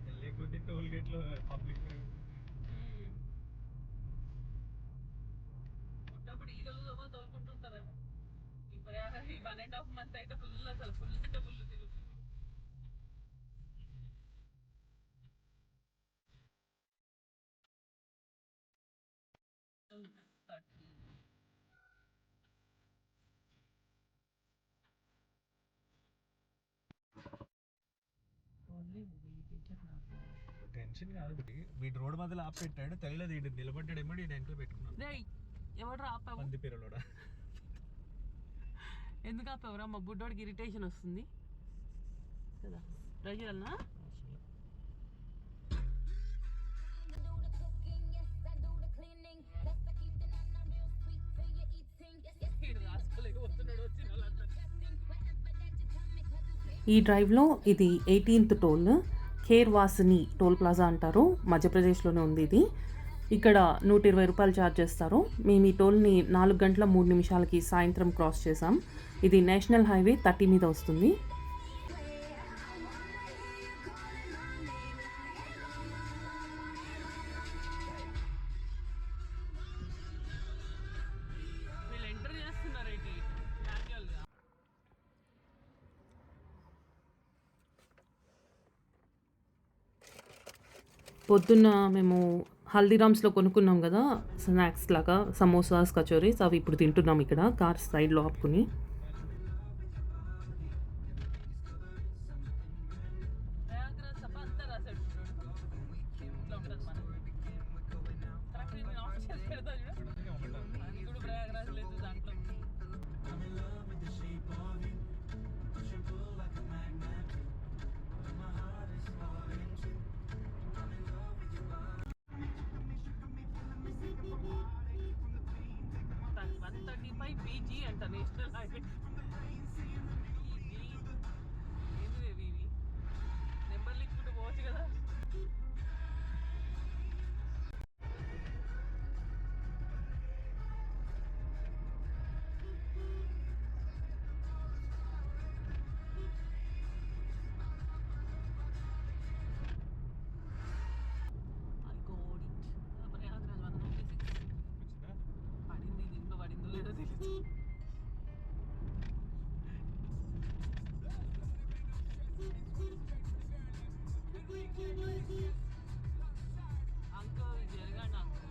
వెళ్ళే కొద్ది టోల్ గేట్లో పబ్లిక్ ఉన్నప్పుడు ఈ రోజు తోలుకుంటుంటారేమో. ఇప్పుడు 1.5 month అయితే ఫుల్ అసలు ఫుల్ అంటే ఫుల్ తిరుగుతుంది. టెన్షన్ కాదు వీడు రోడ్ మధ్యలో ఆపి పెట్టాడు తెలియదు వీడు నిలబడ్డాడు ఏమో నేను వెనకలో పెట్టుకున్నాను ఎవరు ఆపావు? పంది పేరులోడా ఎందుకు ఆపావురా? మా బుడ్డోడికి ఇరిటేషన్ వస్తుంది కదా. ట్రై చేయాలనా? ఈ డ్రైవ్లో ఇది 18th టోల్, ఖేర్ వాసిని టోల్ ప్లాజా అంటారు. మధ్యప్రదేశ్లోనే ఉంది ఇది. ఇక్కడ 120 రూపాయలు ఛార్జ్ చేస్తారు. మేము ఈ టోల్ని 4 గంటల 3 నిమిషాలకి సాయంత్రం క్రాస్ చేసాం. ఇది నేషనల్ హైవే 30 మీద వస్తుంది. వీళ్ళు ఎంటర్ చేస్తున్నారు ఏంటి మాన్యువల్గా? పొద్దున్న మేము హల్దీరామ్స్లో కొనుక్కున్నాం కదా స్నాక్స్ లాగా, సమోసాస్, కచోరీస్, అవి ఇప్పుడు తింటున్నాం ఇక్కడ కార్ సైడ్లో ఆపుకుని. ప్రయాగ్రాజ్ తప్ప అంతా రాశాడు చూడు. ఇట్లా ఉంటుంది మనకి. కరెక్ట్ నేను ఆఫ్ చేసి పెడతా చూడు. అది కూడా ప్రయాగ్రాజ్ లేదు దాంట్లో. వన్ 135 BG అంట నేషనల్ హైవే. ఏంది ఇవి? నెంబర్లు ఇచ్చుకుంటూ పోవచ్చు కదా. ప్రయాగ్రాజ్ 196 పడింది. దీంట్లో పడిందో లేదో తెలియదు. అంకుల్ జరగండి అంకుల్.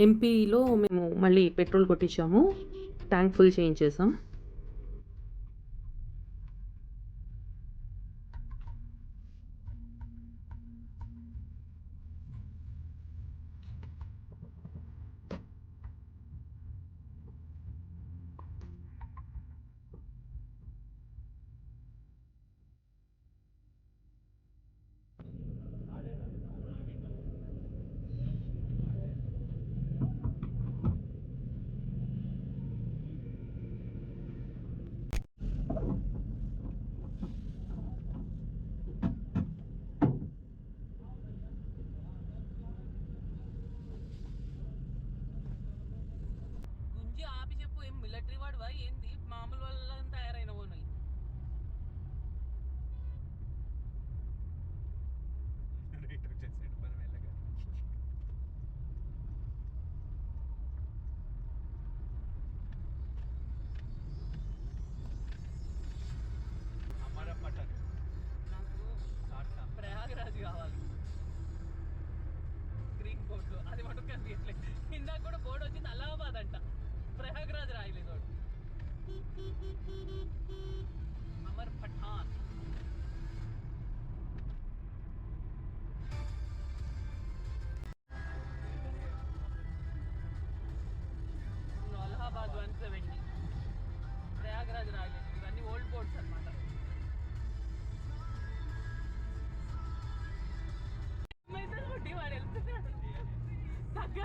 ఎంపీలో మేము మళ్ళీ పెట్రోల్ కొట్టించాము, ట్యాంక్ ఫుల్ చేయించేసాం. గుంజి ఆపి చెప్పు. ఏం మిలిటరీ వాడువా ఏంది? మామూలు వాళ్ళ తయారైన ఓనల్. రైట్ వచ్చేసాడు మనం వెళ్ళగా. हमारा पटन నాకు ప్రయాగరాజ్ కావాలి. గ్రీన్ కోట్ అది మటుకు కనిపించట్లేదు. ఇందాక కూడా బోర్డు వచ్చింది అలహాబాద్ అంట, ప్రయాగరాజ్ రాయలేదు వాడు.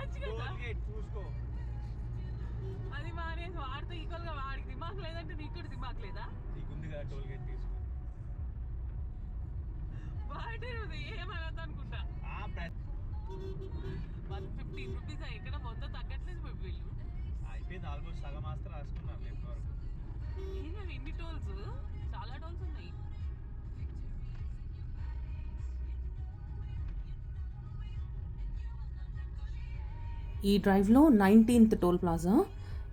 వెళ్ళొచ్చు కదా. టోల్ గేట్ చూసుకో. అది మానేసి వాడితే ఈక్వల్ గా వాడికి దిమాక్ లేదంటే నీకు కూడా దిమాక్ లేదా? నీకుంది కదా టోల్ గేట్ తీసుకో. వాడే ఏమనద్దు అనుకుంటా. 115 రూపీస్ ఎక్కడ 100 తగ్గట్లేదు బాబు వీళ్ళు. అయిపోయింది ఆల్మోస్ట్ సగం మాస్టర్ రాసుకున్నారు లెఫ్ట్ వరకు. ఏంటవి ఎన్ని టోల్స్? చాలా టోల్స్ ఉన్నాయి. ఈ డ్రైవ్లో 19th టోల్ ప్లాజా,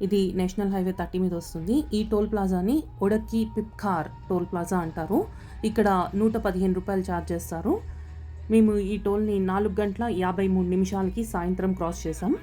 ఇది నేషనల్ హైవే 30 మీద వస్తుంది. ఈ టోల్ ప్లాజాని ఒడక్కి పిప్కార్ టోల్ ప్లాజా అంటారు. ఇక్కడ 115 రూపాయలు ఛార్జ్ చేస్తారు. మేము ఈ టోల్ని 4 గంటల 53 నిమిషాలకి సాయంత్రం క్రాస్ చేసాం.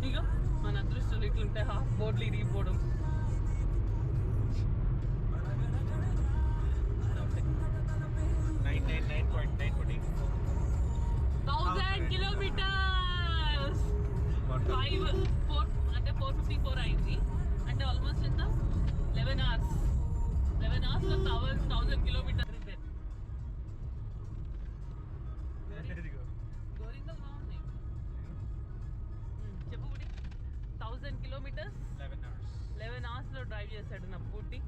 ఇక మన అదృష్టాలు ఇట్లుంటాయి. హాఫ్ బోర్డులు ఇరిగిపోవడం. కిలోమీటర్స్ 454 అయింది. అంటే ఆల్మోస్ట్ ఎంత 11 hours. 11 hours లో 1000 కిలోమీటర్స్. గోరింకలు బాగున్నాయి. చెప్పు బుడి. 1000 కిలోమీటర్స్ 11 hours లో డ్రైవ్ చేశాడు నా బుడ్డి.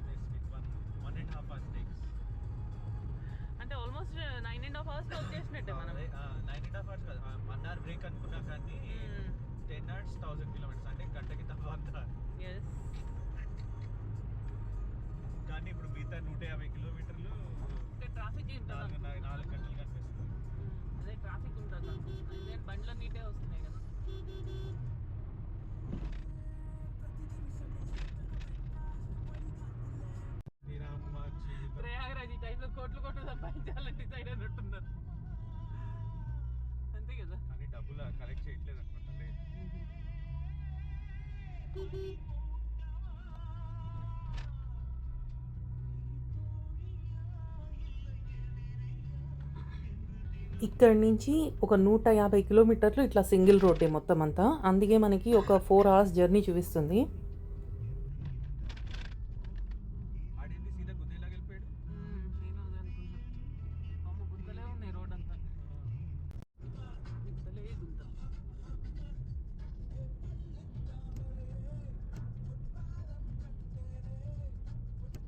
అంటే ఆల్మోస్ట్ 9.5 hours లో వచ్చేసినట్టే మనం. 9.5 hours కాదు, 1 hour బ్రేక్ అనుకున్నా కానీ 10 hours 1000 kilometers అంటే గంటకి తక్కువ. ఎస్. కానీ ఇప్పుడు మిగతా 150 కిలోమీటర్లు ట్రాఫిక్ 4 గంటలు కనిపిస్తుంది. అదే ట్రాఫిక్ ఉంటుంది. అదే బండ్లు నీటే వస్తున్నాయి కదా. ప్రయాగరాజ్ ఈ టైంలో కోట్లు సంపాదించాలని డిసైడ్ అయినట్టున్నారు. అంతే కదా. కానీ డబ్బులు కలెక్ట్ చేయట్లేదు అనుకుంటా. ఇక్కడి నుంచి ఒక 150 కిలోమీటర్లు ఇట్లా సింగిల్ రోడ్డే మొత్తం అంతా. అందుకే మనకి ఒక 4 hours జర్నీ చూపిస్తుంది. ఆడేంటి సీదా గుద్దేలాగా వెళ్ళిపోయాడు. నేను అదే అనుకున్నా. అమ్మ గుంతలే ఉన్నాయి రోడ్ అంతా. గుంతలే గుంతలు.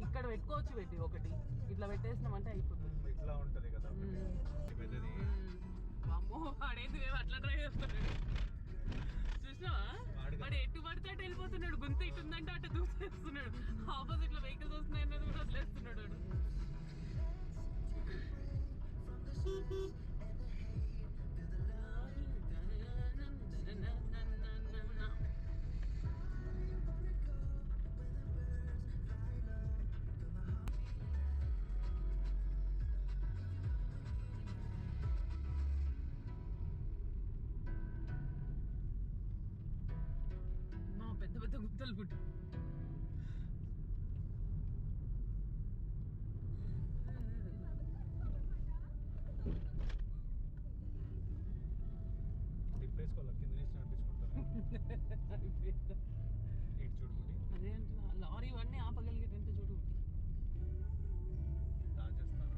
ఇక్కడ పెట్టుకోవచ్చు పెట్టి ఒకటి ఇట్లా పెట్టేసినామంటే అయిపోతుంది. ఇట్లా ఉంటది కదా పెద్దది. అమ్మో వాడేంది మేము అట్లా డ్రైవ్ చేస్తున్నాడు. చూసినావా? వాడు ఎటు పడితే అటు వెళ్ళిపోతున్నాడు. గుంత ఇటు ఉందంటే అటు దూసేస్తున్నాడు. ఆపోజిట్ లో వెహికల్స్ వస్తున్నాయి అన్నది కూడా వదిలేస్తున్నాడు వాడు. పెద్ద పెద్ద గుంతలు పుట్టు. తిప్పేసుకోవాలి కింద నుంచి నడిపించుకుంటాను. ఇటు చూడు అదే అంటున్నా. లారీ ఇవన్నీ ఆపగలిగేటంటే చూడు. దాచేస్తాను.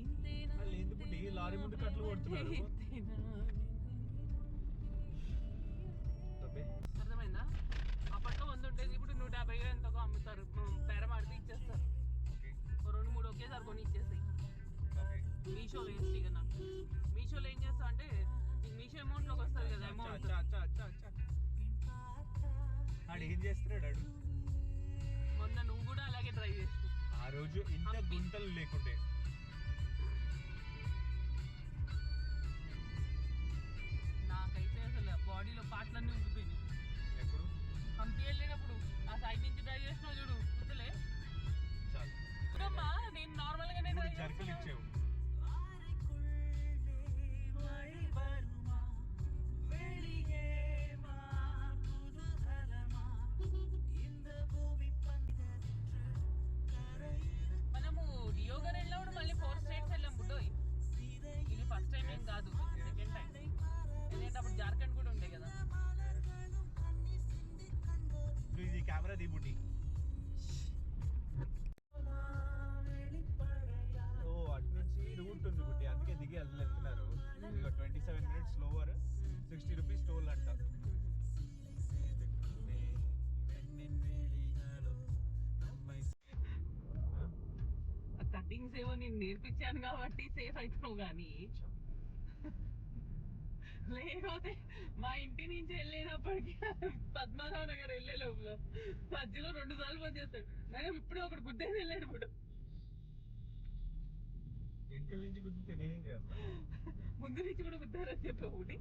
ఎందుకు లారీ ముందు కట్లు కొడుతున్నారు? అర్థమైందా? అప్పట్లో 100 ఉండేది, ఇప్పుడు 150 ఎంతగా అమ్ముతారు. పేరమాడితే ఇచ్చేస్తారు. 2-3 ఒకేసారి కొని ఇచ్చేస్తాయి. మీషో వేస్ట్. ఇక నాకు మీషోలో ఏం చేస్తా అంటే మీషో అమౌంట్లోకి వస్తుంది కదా అమౌంట్. ఆడు ఏం చేస్తున్నాడు? ఆడు మొన్న నువ్వు కూడా అలాగే ట్రై చేస్తు. ఆ రోజు ఇంత గుంతలు లేకుండే. నాకైతే అసలు బాడీలో పార్ట్లన్నీ ఉండిపోయినాయి. ఎప్పుడు హంపి వెళ్ళినప్పుడు ఆ సైడ్ నుంచి డ్రైవ్ చేసినావు చూడు. గుర్తులే? చాలు. చూడమ్మా, నేను నార్మల్ గానే డ్రైవ్ చేస్తాను. అది బుడ్డి. ఓ అటు నుంచి రూట్ ఉంది బుడ్డి, అందుకే దిగి వెళ్తున్నారు. ఇక 27 minutes స్లోవర్, 60 rupees టోల్ అంట. 30 ఏమో నేను నేర్పించాను కాబట్టి సేఫ్ అవుతావు కానీ లేకపోతే మా ఇంటి నుంచి వెళ్ళేటప్పటికి పద్మనాభ నగర్ వెళ్ళే లోపల మధ్యలో 2 సార్లు ఫోన్ చేస్తాడు. నేను ఇప్పుడు ఒకటి గుద్దేసి వెళ్ళాడు. ఇప్పుడు ఇంటి నుంచి గుర్తు నేనేం చేస్తా. ముందు నుంచి కూడా గుద్దారని చెప్పి ఒకటి.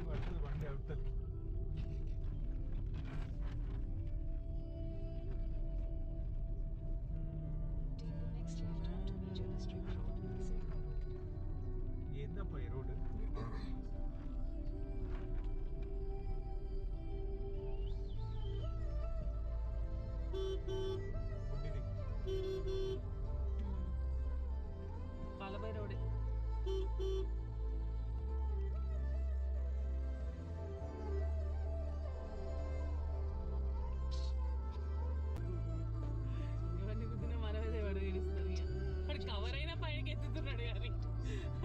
పడుతుంది బండి అవుతుంది. Take the next left onto Major District Road, Sehar Road. ఏందప్ప ఈ రోడ్డు? బుడ్డిది. పాలపై రోడ్ ఇవన్నీ గుద్దిన మనమేదే వాడు ఏడుస్తుంది. వాడు కవర్ అయినా పైనకి ఎత్తుతున్నాడు కానీ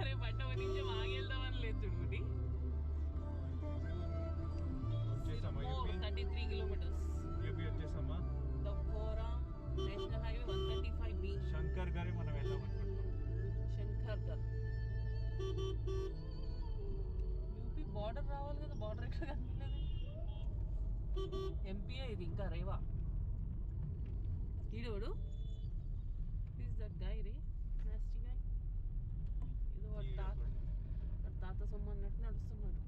అరే పట్టవ నుంచి ఆగేద్దామని లేదు చూడు. వచ్చేసామా యూపీ? 33 kilometers. యూపీ వచ్చేసామా? దఫోరా నేషనల్ హైవే 135B. శంకర్ గారే మనం వెళ్ళామనుకుంటున్నాం. శంకర్ గర్ యూపీ బార్డర్ రావాలి కదా. బార్డర్ ఎక్కడ కనిపించలేదు. ఎంపీఏ ఇది ఇంకా రేవా. ఈడోడు ఈజ్ దట్ గై రే నాస్టీ గై. ఇది వాడు తాత సొమ్ము అన్నట్టు నడుస్తున్నాడు.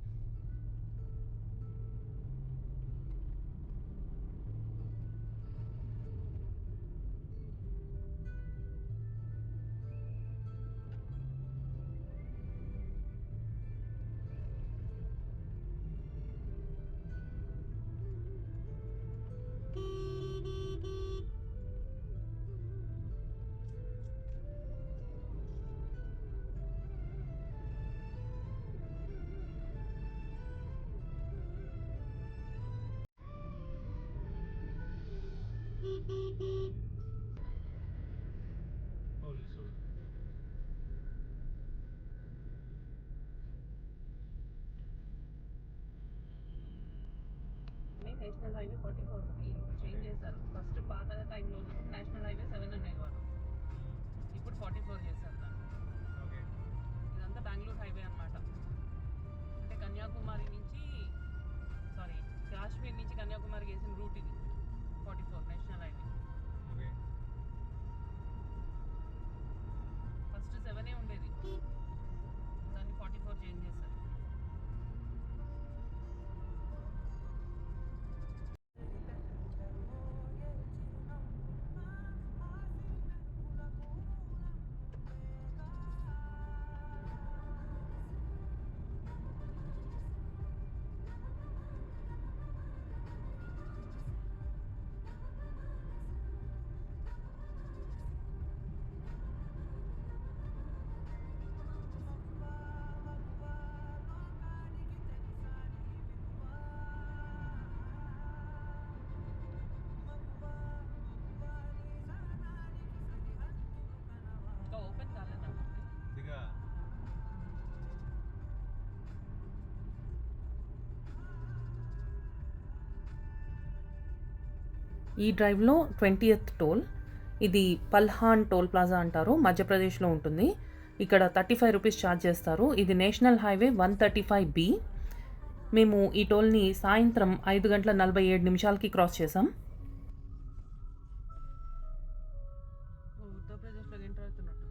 నేషనల్ హైవే 44కి చేంజ్ చేశారు. ఫస్ట్ పాత టైంలో నేషనల్ హైవే 7 అనేవారు. ఇప్పుడు 44 చేశారు దాన్ని. ఓకే. ఇదంతా బెంగళూరు హైవే అన్నమాట. అంటే కన్యాకుమారి నుంచి కాశ్మీర్ నుంచి కన్యాకుమారికి వేసిన రూట్ ఇది 44 నేషనల్ హైవే. ఓకే. ఫస్ట్ 7 ఉండేది, దాన్ని 44 చేంజ్ చేశారు. ఇంకా ఓపెన్ కాలేదా? దిగా. ఈ డ్రైవ్లో 20th టోల్. ఇది పల్హాన్ టోల్ ప్లాజా అంటారు, మధ్యప్రదేశ్లో ఉంటుంది. ఇక్కడ 35 రూపీస్ ఛార్జ్ చేస్తారు. ఇది నేషనల్ హైవే 135B. మేము ఈ టోల్ని సాయంత్రం 5:47 క్రాస్ చేసాం. ఉత్తరప్రదేశ్లో ఎంటర్ అవుతున్నట్టు.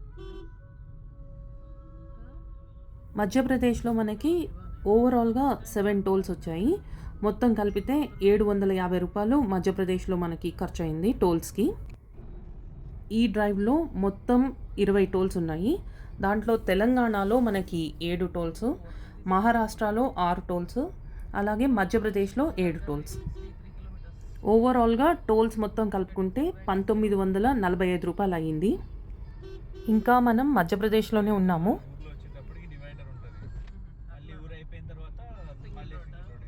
మధ్యప్రదేశ్లో మనకి ఓవరాల్గా 7 టోల్స్ వచ్చాయి. మొత్తం కలిపితే 750 రూపాయలు మధ్యప్రదేశ్లో మనకి ఖర్చు అయింది టోల్స్కి. ఈ డ్రైవ్లో మొత్తం 20 టోల్స్ ఉన్నాయి. దాంట్లో తెలంగాణలో మనకి 7 టోల్స్, మహారాష్ట్రలో 6 టోల్స్, అలాగే మధ్యప్రదేశ్లో 7 టోల్స్. ఓవరాల్గా టోల్స్ మొత్తం కలుపుకుంటే 1945 రూపాయలు అయ్యింది. ఇంకా మనం మధ్యప్రదేశ్లోనే ఉన్నాము. ఊర్లో వచ్చేటప్పటికి డివైడర్ ఉంటుంది, మళ్ళీ ఊరు అయిపోయిన తర్వాత మళ్ళీ సింగిల్ రోడ్.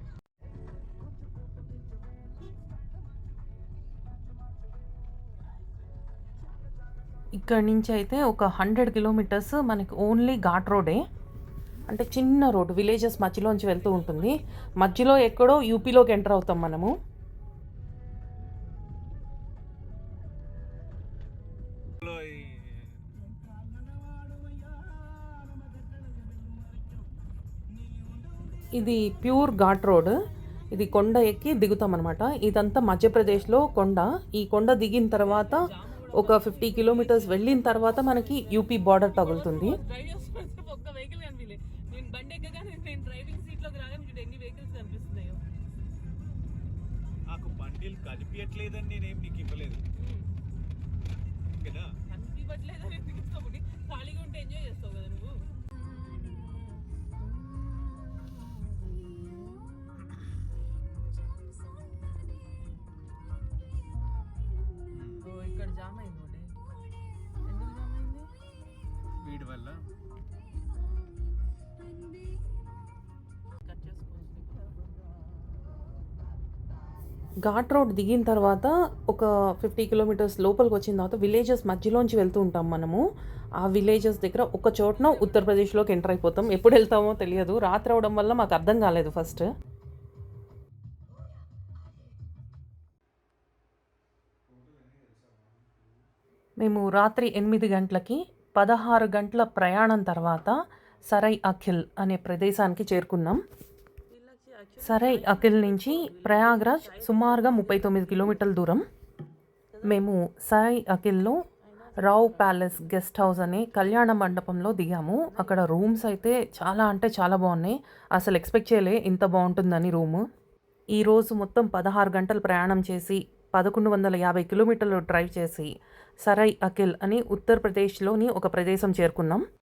ఇక్కడ నుంచి అయితే ఒక 100 కిలోమీటర్స్ మనకి ఓన్లీ ఘాట్ రోడే. అంటే చిన్న రోడ్, విలేజెస్ మధ్యలోంచి వెళ్తూ ఉంటుంది. మధ్యలో ఎక్కడో యూపీలోకి ఎంటర్ అవుతాం మనము. ఇది ప్యూర్ ఘాట్ రోడ్. ఇది కొండ ఎక్కి దిగుతాం అనమాట. ఇదంతా మధ్యప్రదేశ్లో కొండ. ఈ కొండ దిగిన తర్వాత ఒక 50 కిలోమీటర్స్ వెళ్ళిన తర్వాత మనకి యూపీ బార్డర్ తగులుతుంది. ఒక్క వెహికల్ కనిపించలేదు. నేను బండి ఎక్కగానే నేను డ్రైవింగ్ సీట్లోకి రాగానే ఇక్కడ ఎన్ని వెహికల్స్ కనిపిస్తున్నాయో. నాకు బండిలు కనిపించట్లేదని నేనేం నీకు ఇవ్వలేదు, ఓకేనా? కనిపించట్లేదని ఎందుకు ఇస్తావు? ఖాళీగా ఉంటే ఎంజాయ్ చేస్తావు కదా నువ్వు. ఇక్కడ జామ్ అయింది. ఎందుకు జామ్ అయింది? వీడి వల్ల. కట్ చేసుకోవచ్చు. ఘాట్ రోడ్ దిగిన తర్వాత ఒక 50 కిలోమీటర్స్ లోపలికి వచ్చిన తర్వాత విలేజెస్ మధ్యలోంచి వెళ్తూ ఉంటాం మనము. ఆ విలేజెస్ దగ్గర ఒక చోటన ఉత్తరప్రదేశ్లోకి ఎంటర్ అయిపోతాం. ఎప్పుడు వెళ్తామో తెలియదు. రాత్రి అవడం వల్ల మాకు అర్థం కాలేదు ఫస్ట్. మేము రాత్రి 8 గంటలకి 16 గంటల ప్రయాణం తర్వాత సరై అఖిల్ అనే ప్రదేశానికి చేరుకున్నాం. సరై అఖిల్ నుంచి ప్రయాగ్రాజ్ సుమారుగా 39 కిలోమీటర్ల దూరం. మేము సరై అఖిల్లో రావ్ ప్యాలెస్ గెస్ట్ హౌస్ అనే కళ్యాణ మండపంలో దిగాము. అక్కడ రూమ్స్ అయితే చాలా అంటే చాలా బాగున్నాయి. అసలు ఎక్స్పెక్ట్ చేయలే ఇంత బాగుంటుందని రూము. ఈరోజు మొత్తం 16 గంటలు ప్రయాణం చేసి 1150 కిలోమీటర్లు డ్రైవ్ చేసి సరై అఖిల్ అని ఉత్తరప్రదేశ్లోని ఒక ప్రదేశం చేరుకున్నాం.